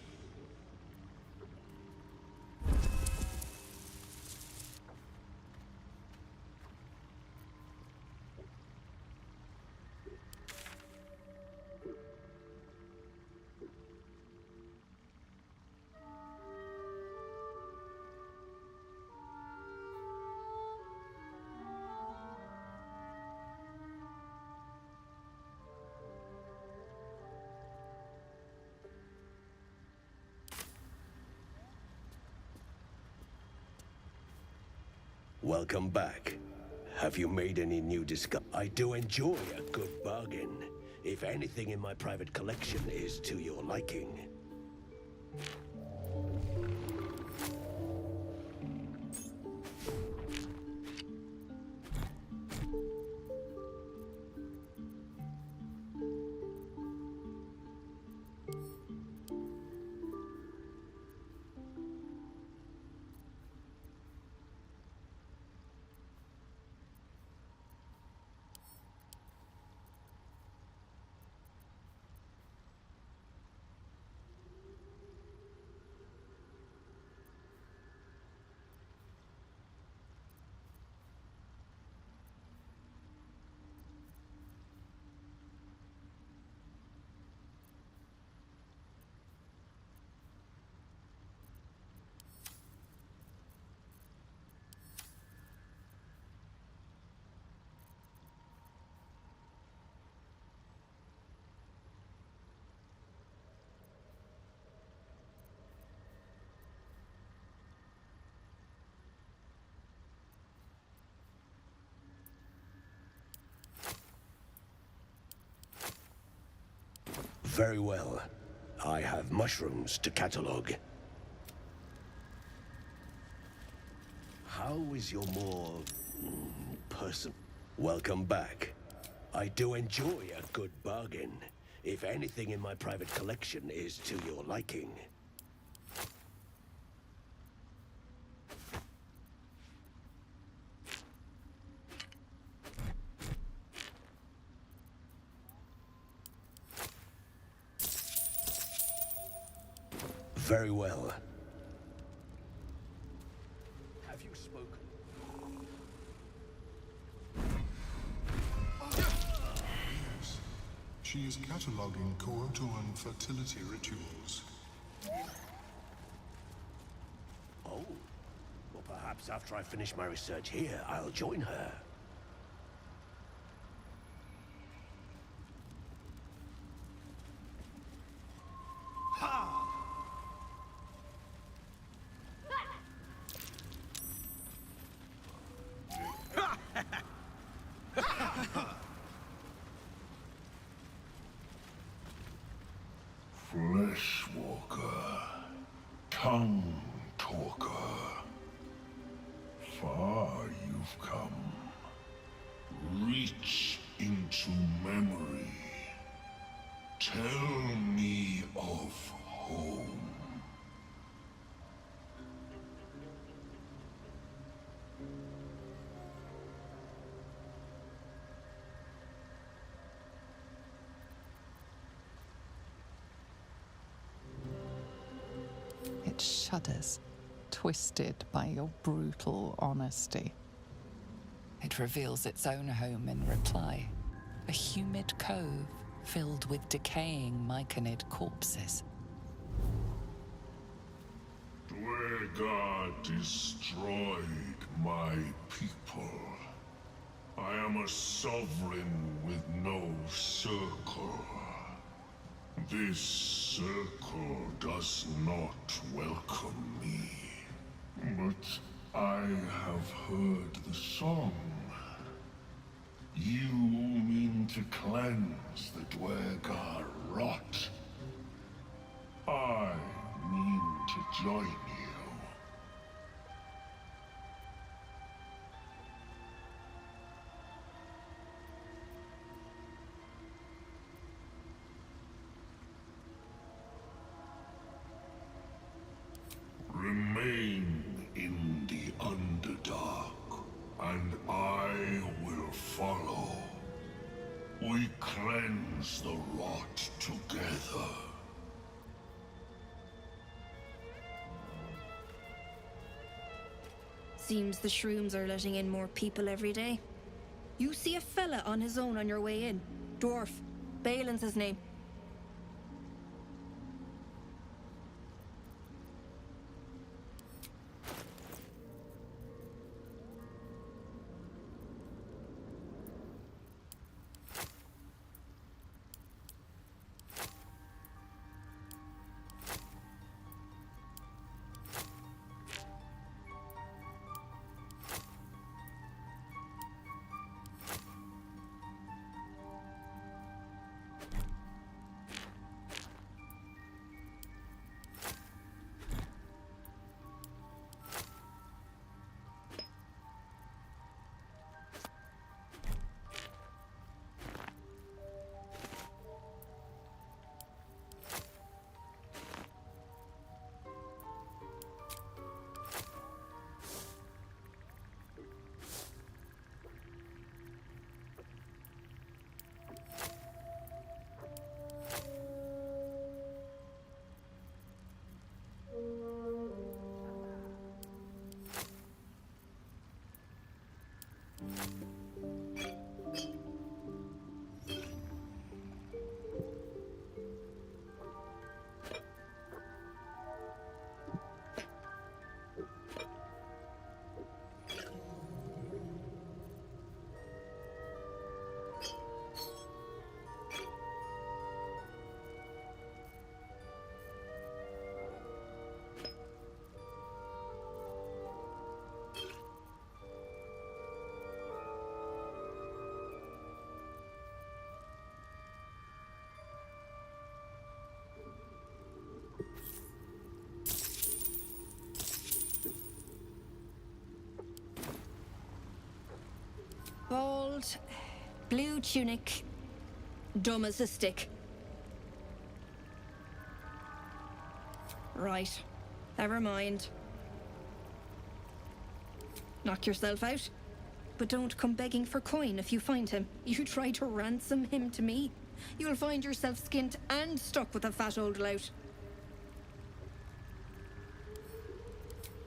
Welcome back. Have you made any new discoveries? I do enjoy a good bargain. If anything in my private collection is to your liking. Very well. I have mushrooms to catalog. How is your more... person? Welcome back. I do enjoy a good bargain. If anything in my private collection is to your liking. Very well. Have you spoken? Yes. She is cataloging Coatoan fertility rituals. Oh. Well, perhaps Perhaps after I finish my research here, I'll join her. Fleshwalker, tongue talker. Far you've come. Reach into memory. Tell me of home. It shudders, twisted by your brutal honesty. It reveals its own home in reply, a humid cove filled with decaying myconid corpses. Dwegar destroyed my people. I am a sovereign with no circle. This circle does not welcome me. But I have heard the song. You mean to cleanse the Dwegar rot. I mean to join you. Remain in the Underdark, and I will follow. We cleanse the rot together. Seems the shrooms are letting in more people every day. You see a fella on his own on your way in. Dwarf. Balin's his name. Bald, blue tunic, dumb as a stick. Right, never mind. Knock yourself out, but don't come begging for coin if you find him. You try to ransom him to me, you'll find yourself skinned and stuck with a fat old lout.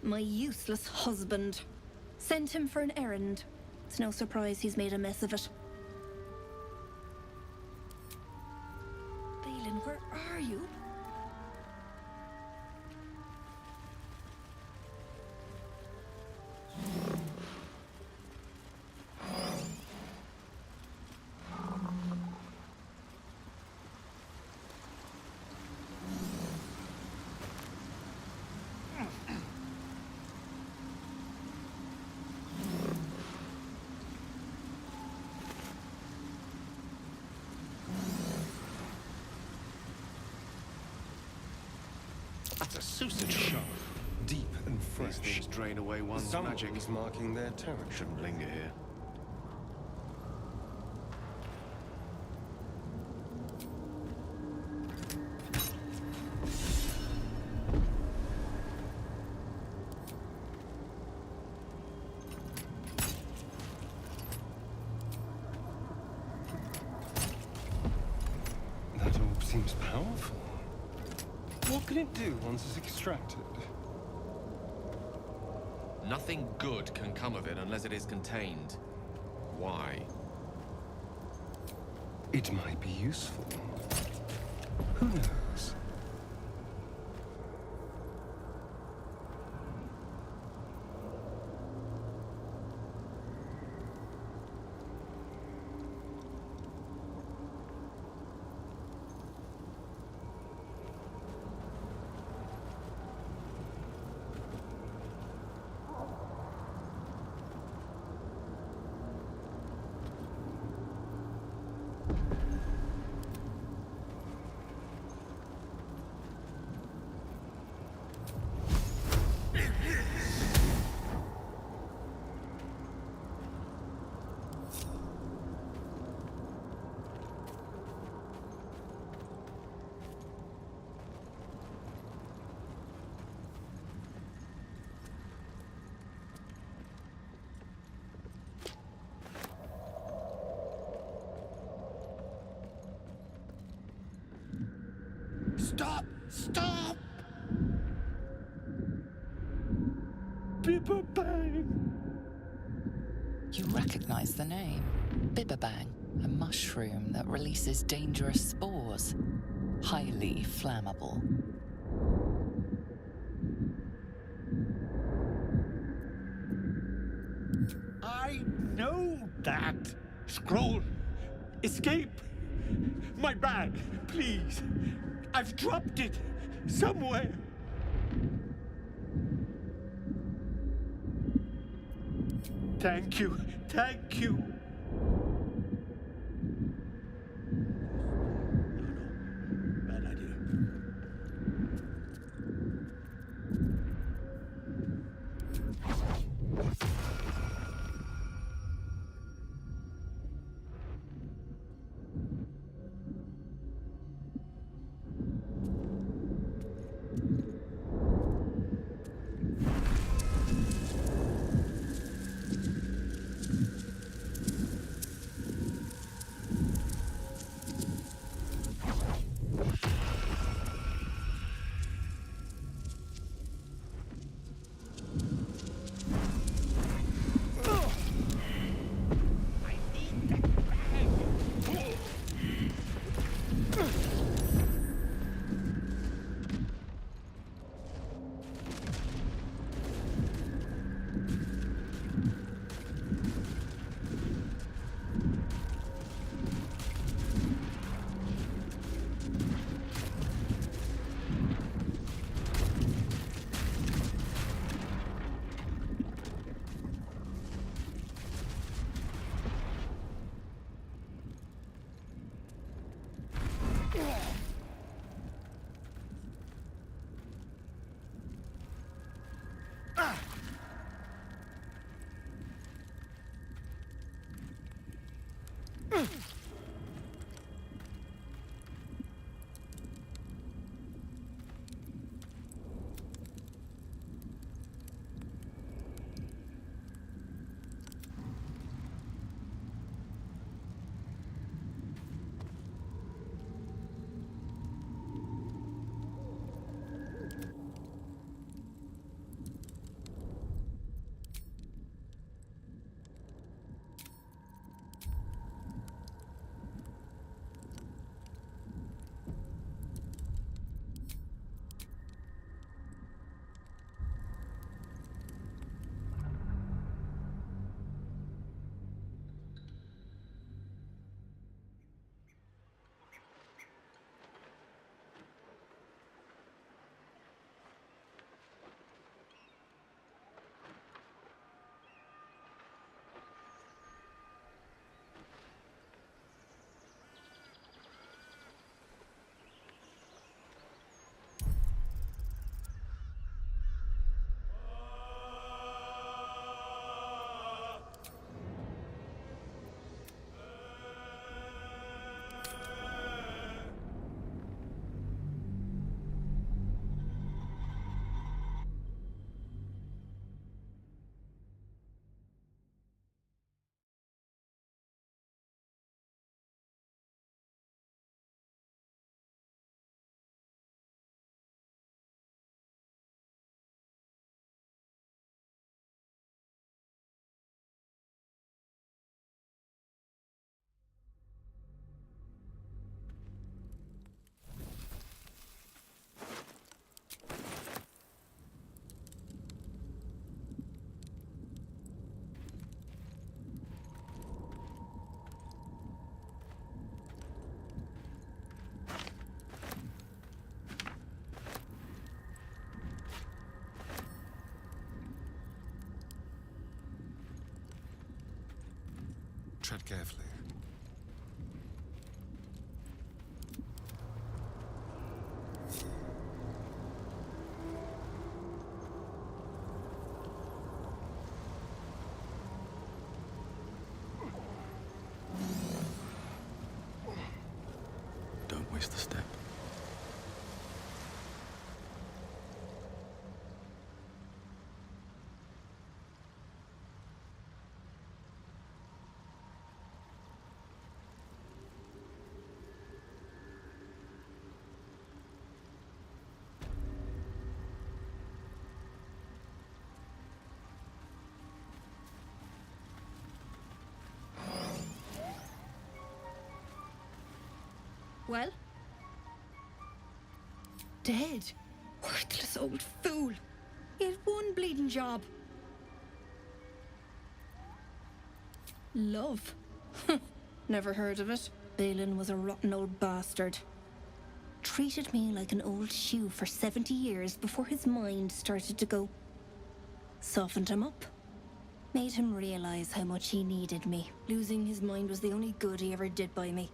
My useless husband. Sent him for an errand. It's no surprise he's made a mess of it. Balin, where are you? a Susage sharp, deep and fresh. These things drain away one's magic. Someone's marking their territory. Shouldn't linger here. That orb seems powerful. What can it do once it's extracted? Nothing good can come of it unless it is contained. Why? It might be useful. Who knows? Stop! Stop! Bibberbang! You recognize the name. Bibberbang, a mushroom that releases dangerous spores. Highly flammable. I know that. Scroll. Escape. My bag, please. I've dropped it somewhere. Thank you. Thank you. Bad idea. Tread carefully. Don't waste a step. Well? Dead. Worthless old fool. He had one bleeding job. Love. Never heard of it. Balin was a rotten old bastard. Treated me like an old shoe for 70 years before his mind started to go. Softened him up. Made him realize how much he needed me. Losing his mind was the only good he ever did by me.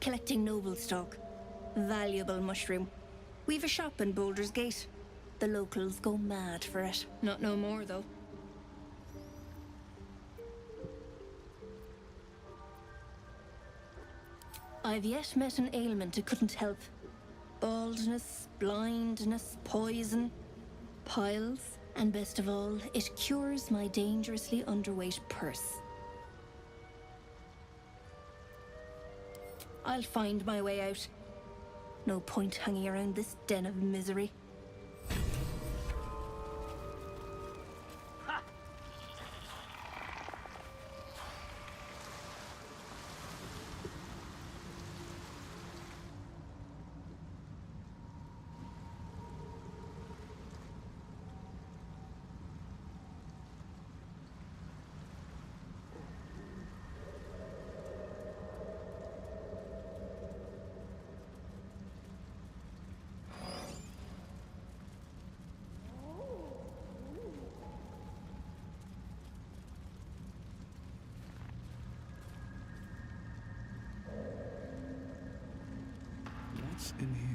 Collecting noble stock. Valuable mushroom. We've a shop in Baldur's Gate. The locals go mad for it. Not no more, though. I've yet met an ailment it couldn't help. Baldness, blindness, poison, piles, and best of all, it cures my dangerously underweight purse. I'll find my way out. No point hanging around this den of misery. What's in here?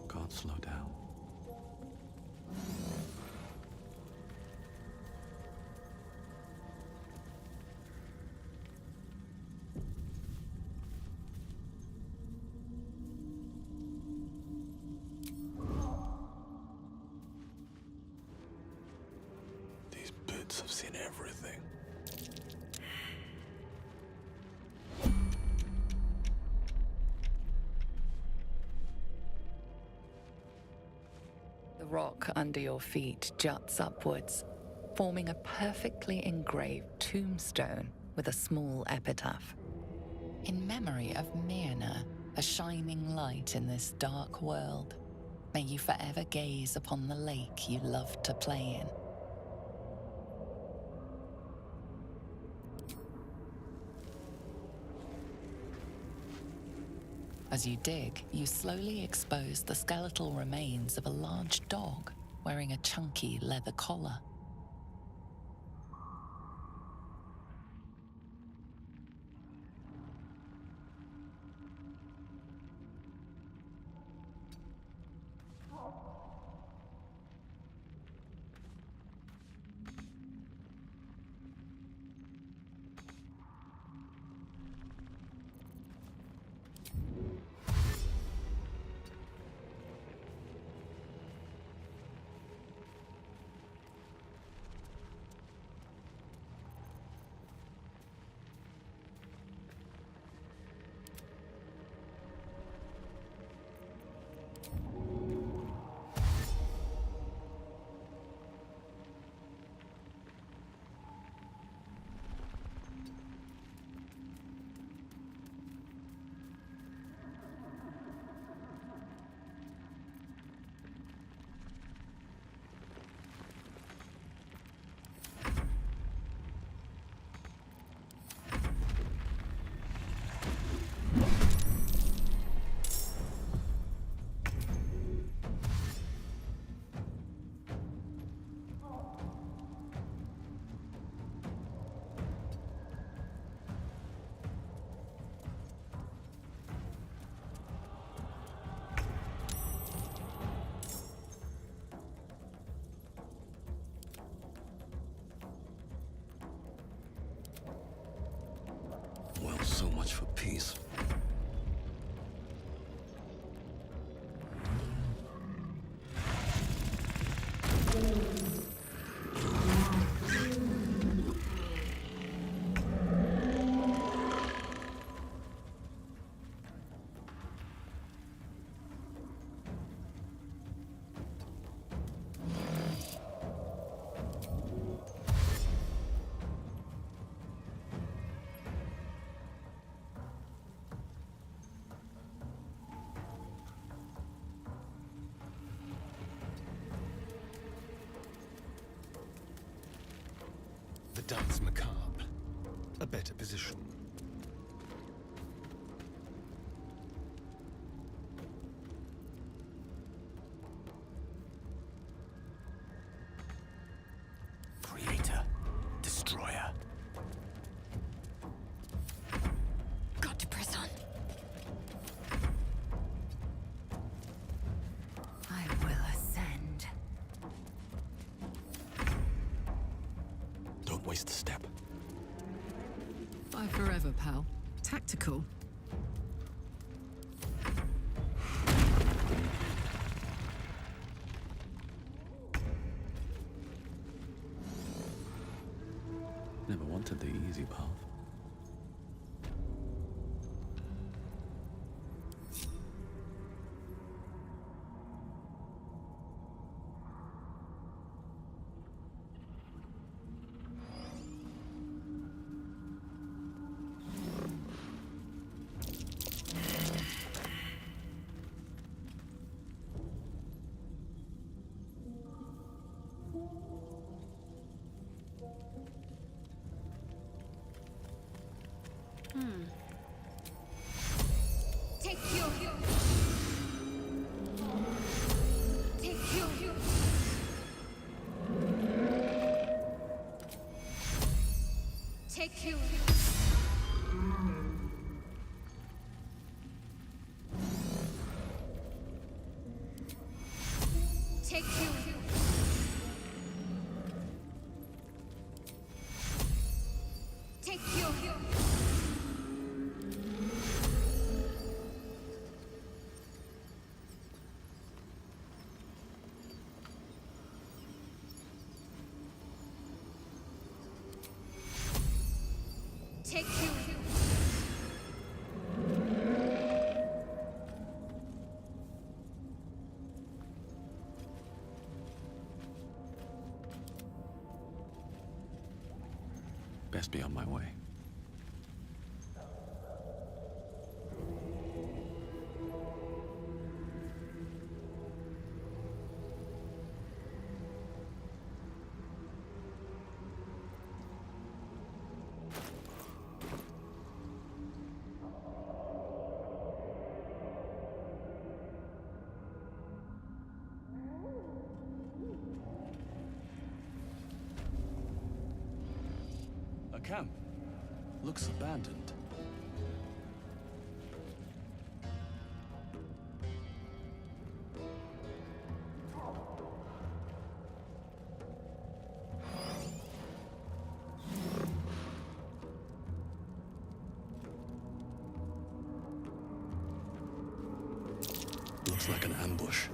God, slow down. These bits have seen everything. The rock under your feet juts upwards, forming a perfectly engraved tombstone with a small epitaph. In memory of Myrna, a shining light in this dark world, may you forever gaze upon the lake you loved to play in. As you dig, you slowly expose the skeletal remains of a large dog wearing a chunky leather collar. Well, so much for peace. The Dance Macabre. A better position. Creator. Destroyer. Got to press on. I will ascend. Don't waste a step. Bye forever, pal. Tactical. Never wanted the easy path. Take you. Take you. Take you. Take you. Take you. Take you. Best be on my way. camp. Looks abandoned. Looks like an ambush.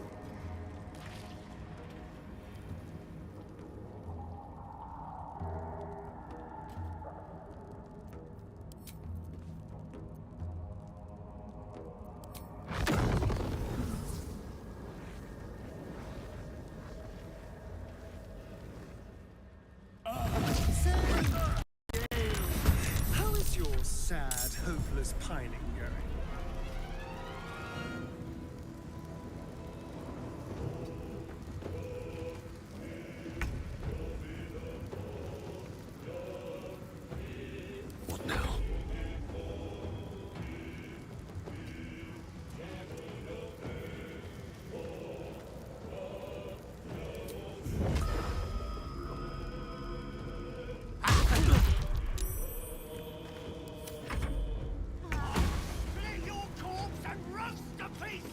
How is your sad, hopeless pining going? What now? Clear your corpse and roast to pieces!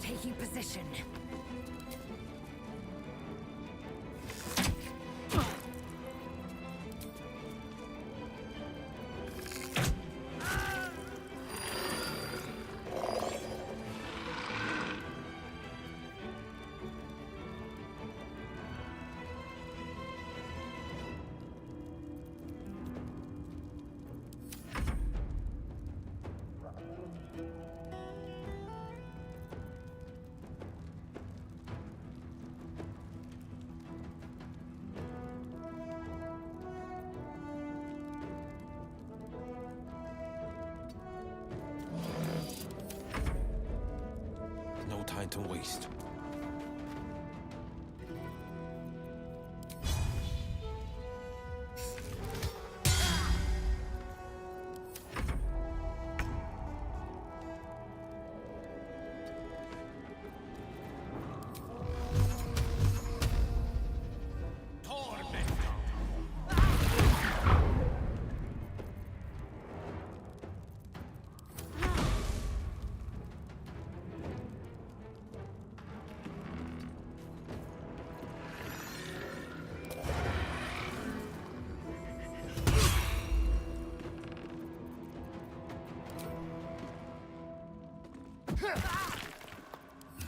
Taking position. No time to waste.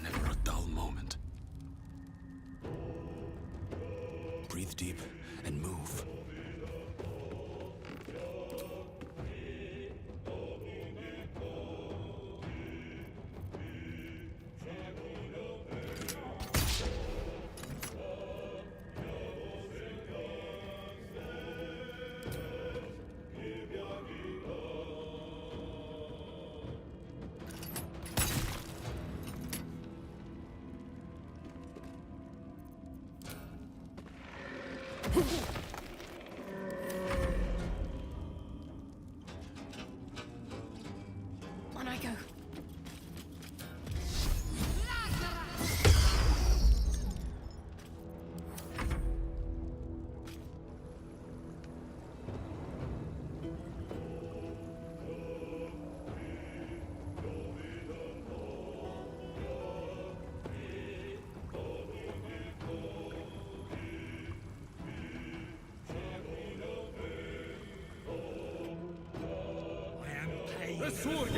Never a dull moment. Breathe deep and move. On I go. The sword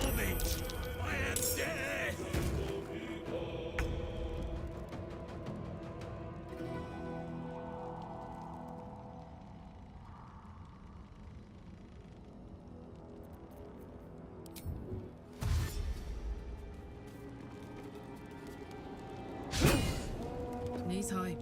torment! I am dead! time.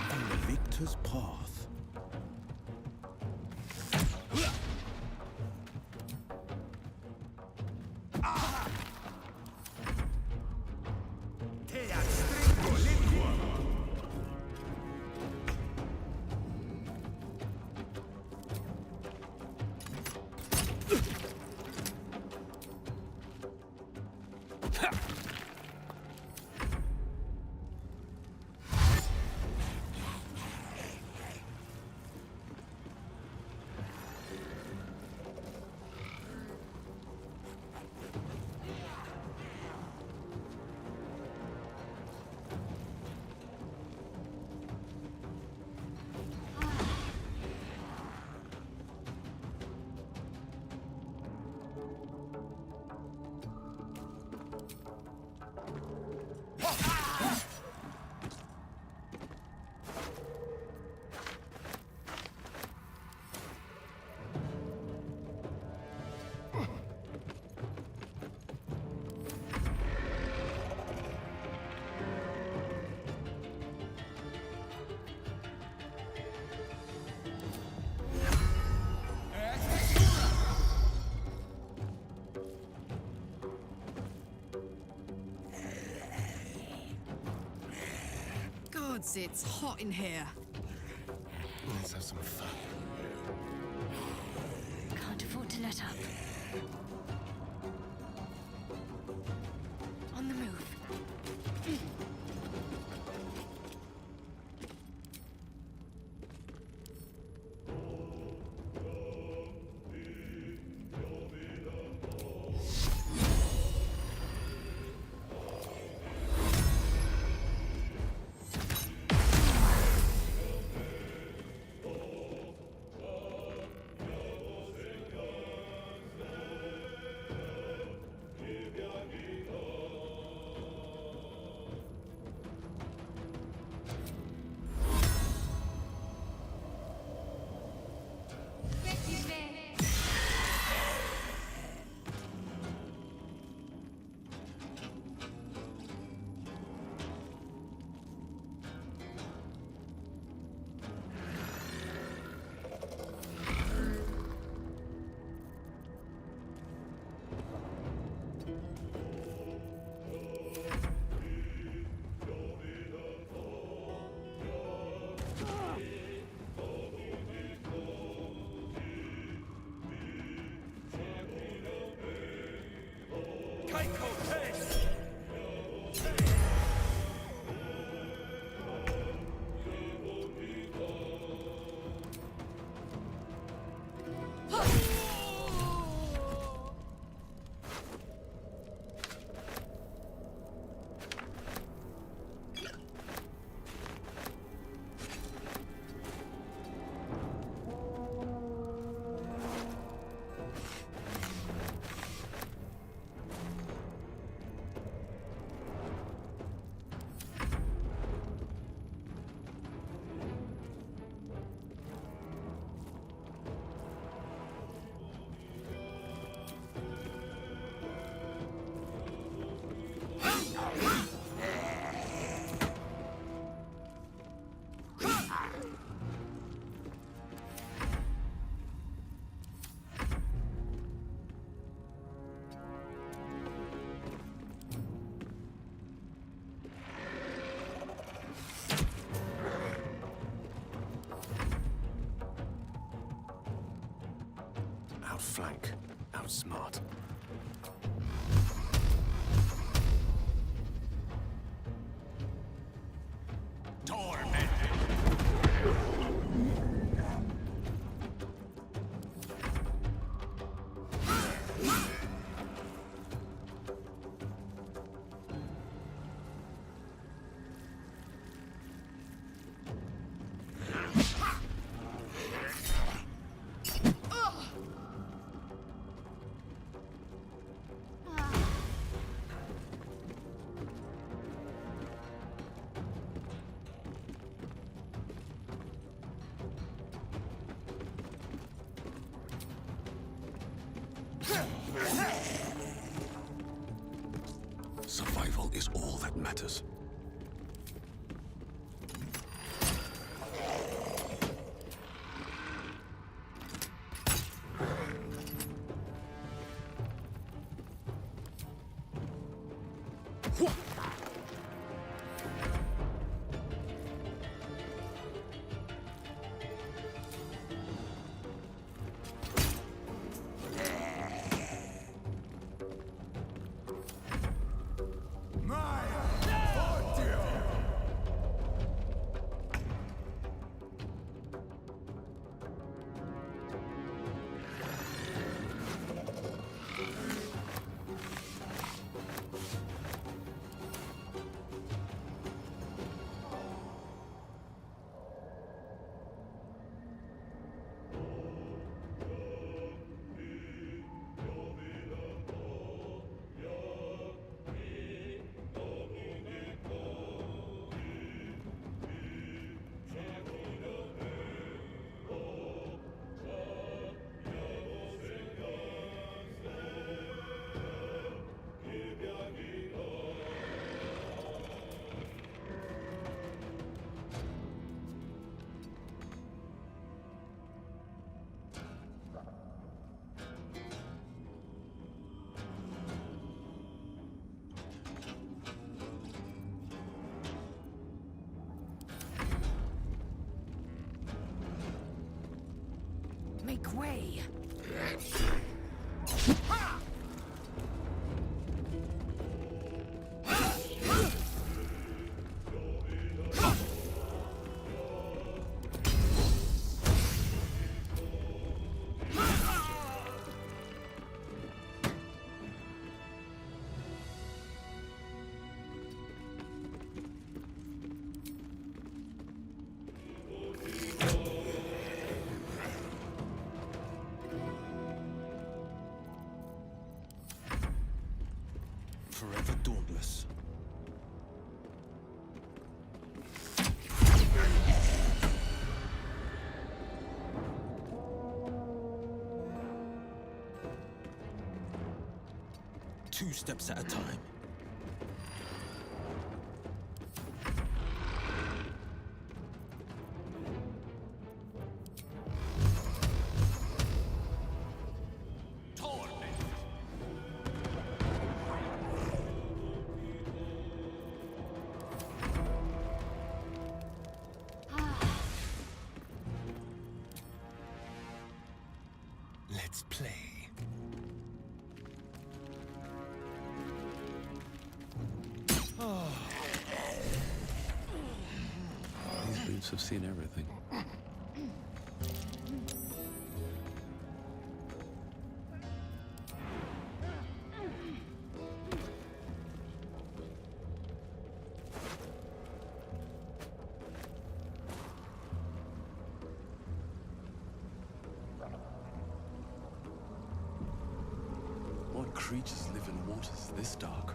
The victor's path. Gods, it's hot in here. Let's have some fun. Can't afford to let up. On the move. Outflank, outsmart. Survival is all that matters. Make way! Forever dauntless. Two steps at a time. Let's play. These boots have seen everything. What creatures live in waters this dark?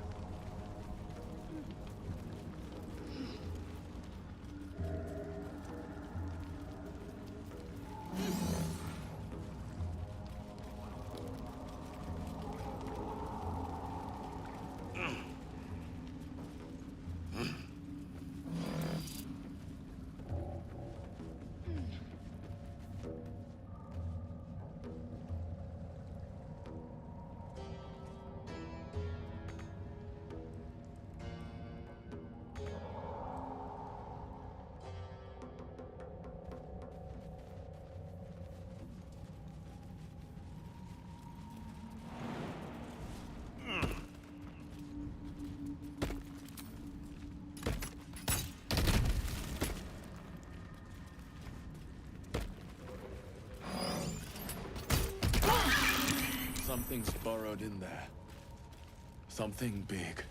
Something's burrowed in there. Something big.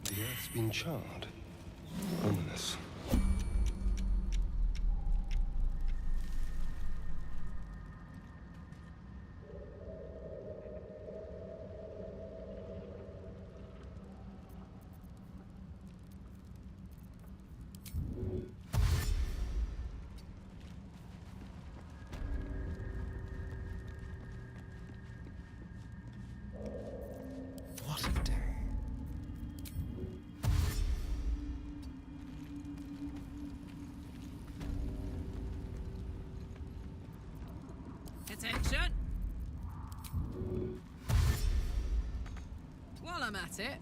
The earth's been charred. Ominous. Attention! While I'm at it,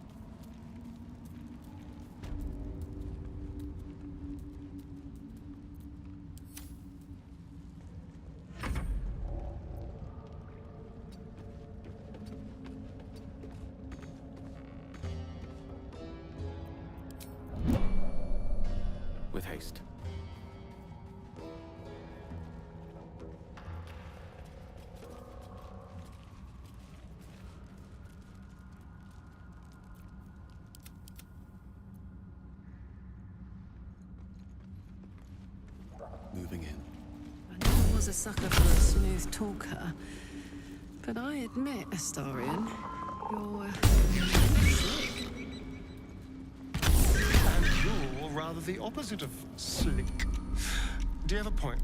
With haste. Moving in. I never was a sucker for a smooth talker, but I admit, Astarion, you're slick. And you're rather the opposite of slick. Do you have a point?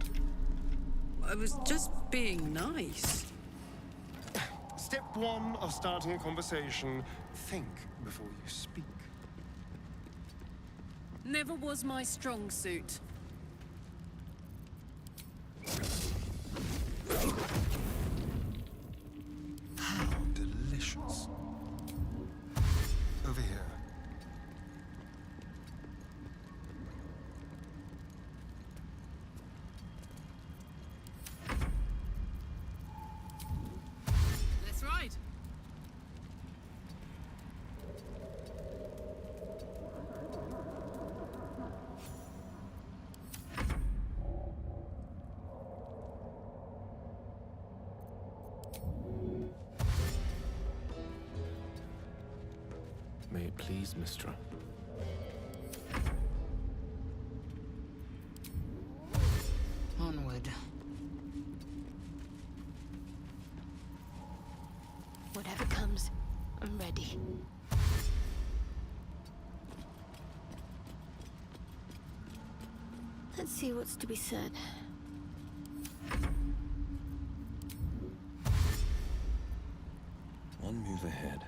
I was just being nice. Step one of starting a conversation, think before you speak. Never was my strong suit. How delicious. Over here. Let's ride. May it please, Mistra. Onward. Whatever comes, I'm ready. Let's see what's to be said. One move ahead.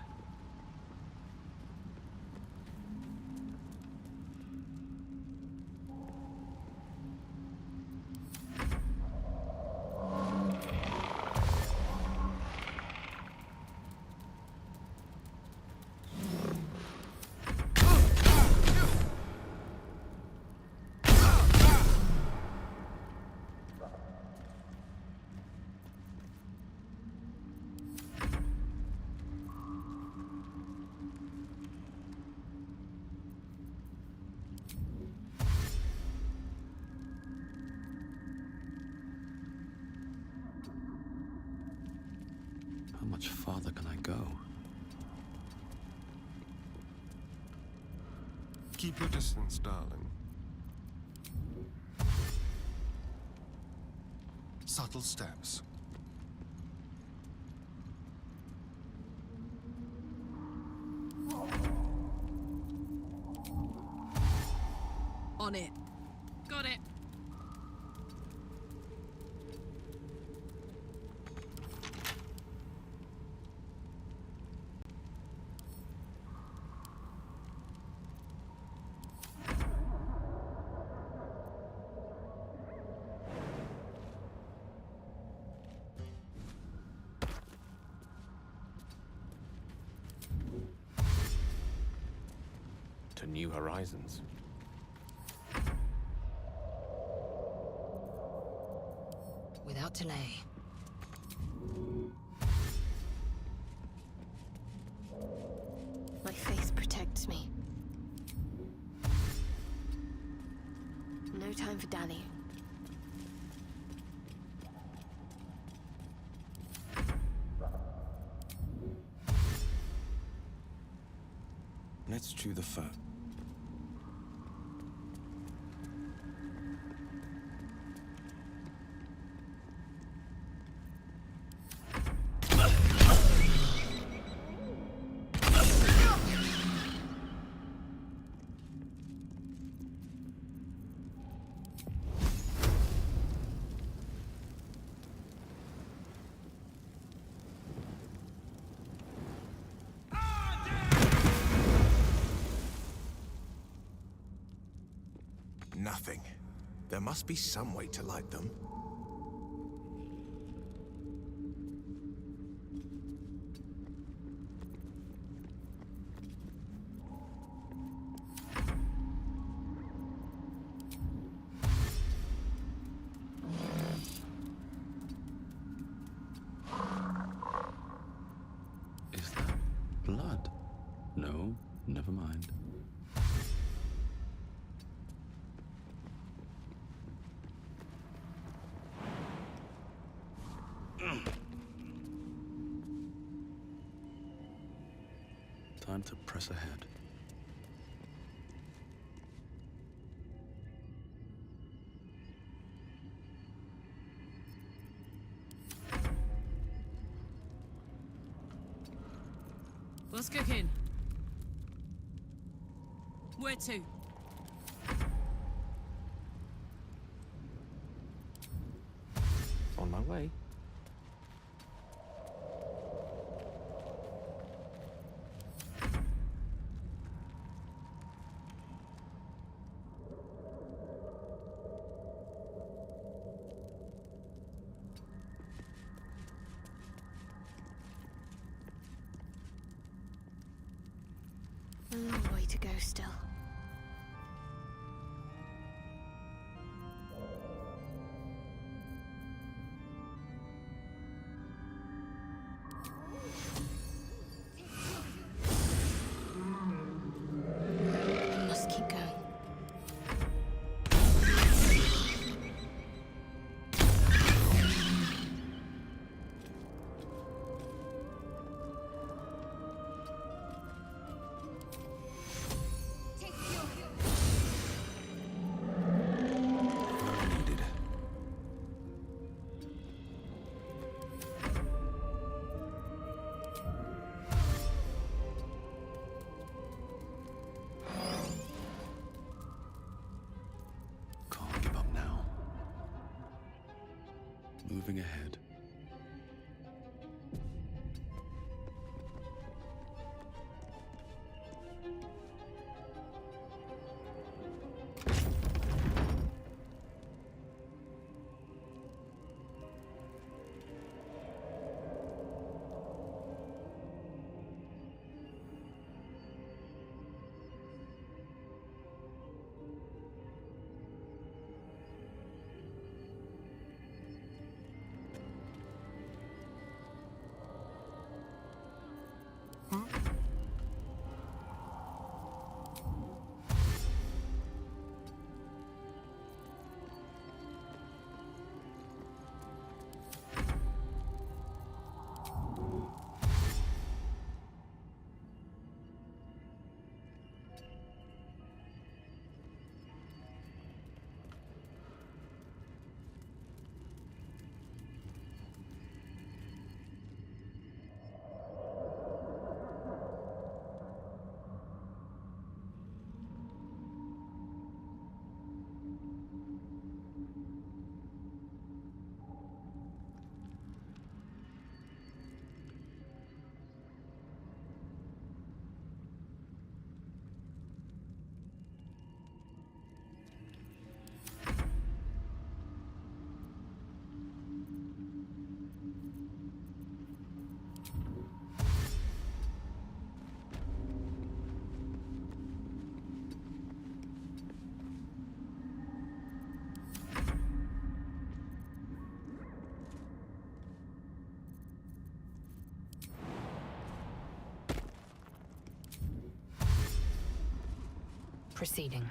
How much farther can I go? Keep your distance, darling. Subtle steps. On it. Got it. To new horizons. Without delay. My faith protects me. No time for dally. Let's chew the fat. Nothing. There must be some way to light them. blood. No, never mind. Time to press ahead. What's cooking? Where to? On my way. A long way to go still. I must keep going. Needed. Can't give up now. Moving ahead. Proceeding.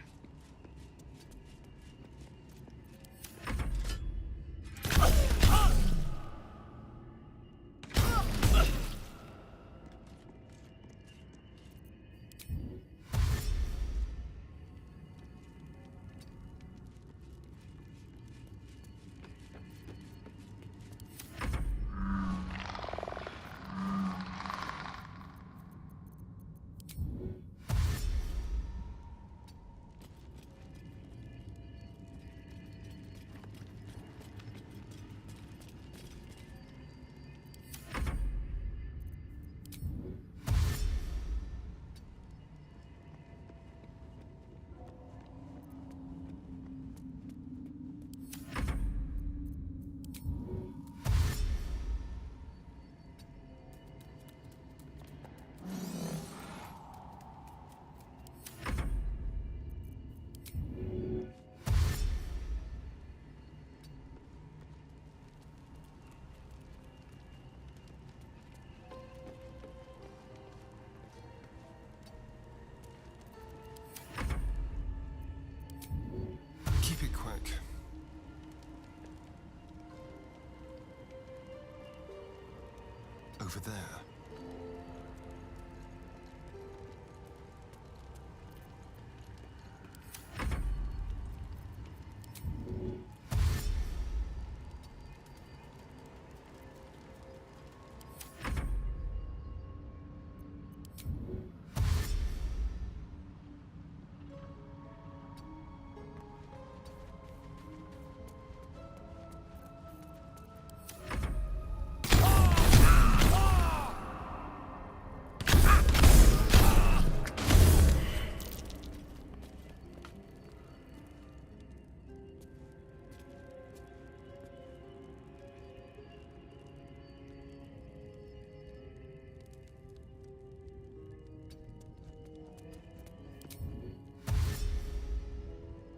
over there.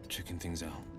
Checking things out.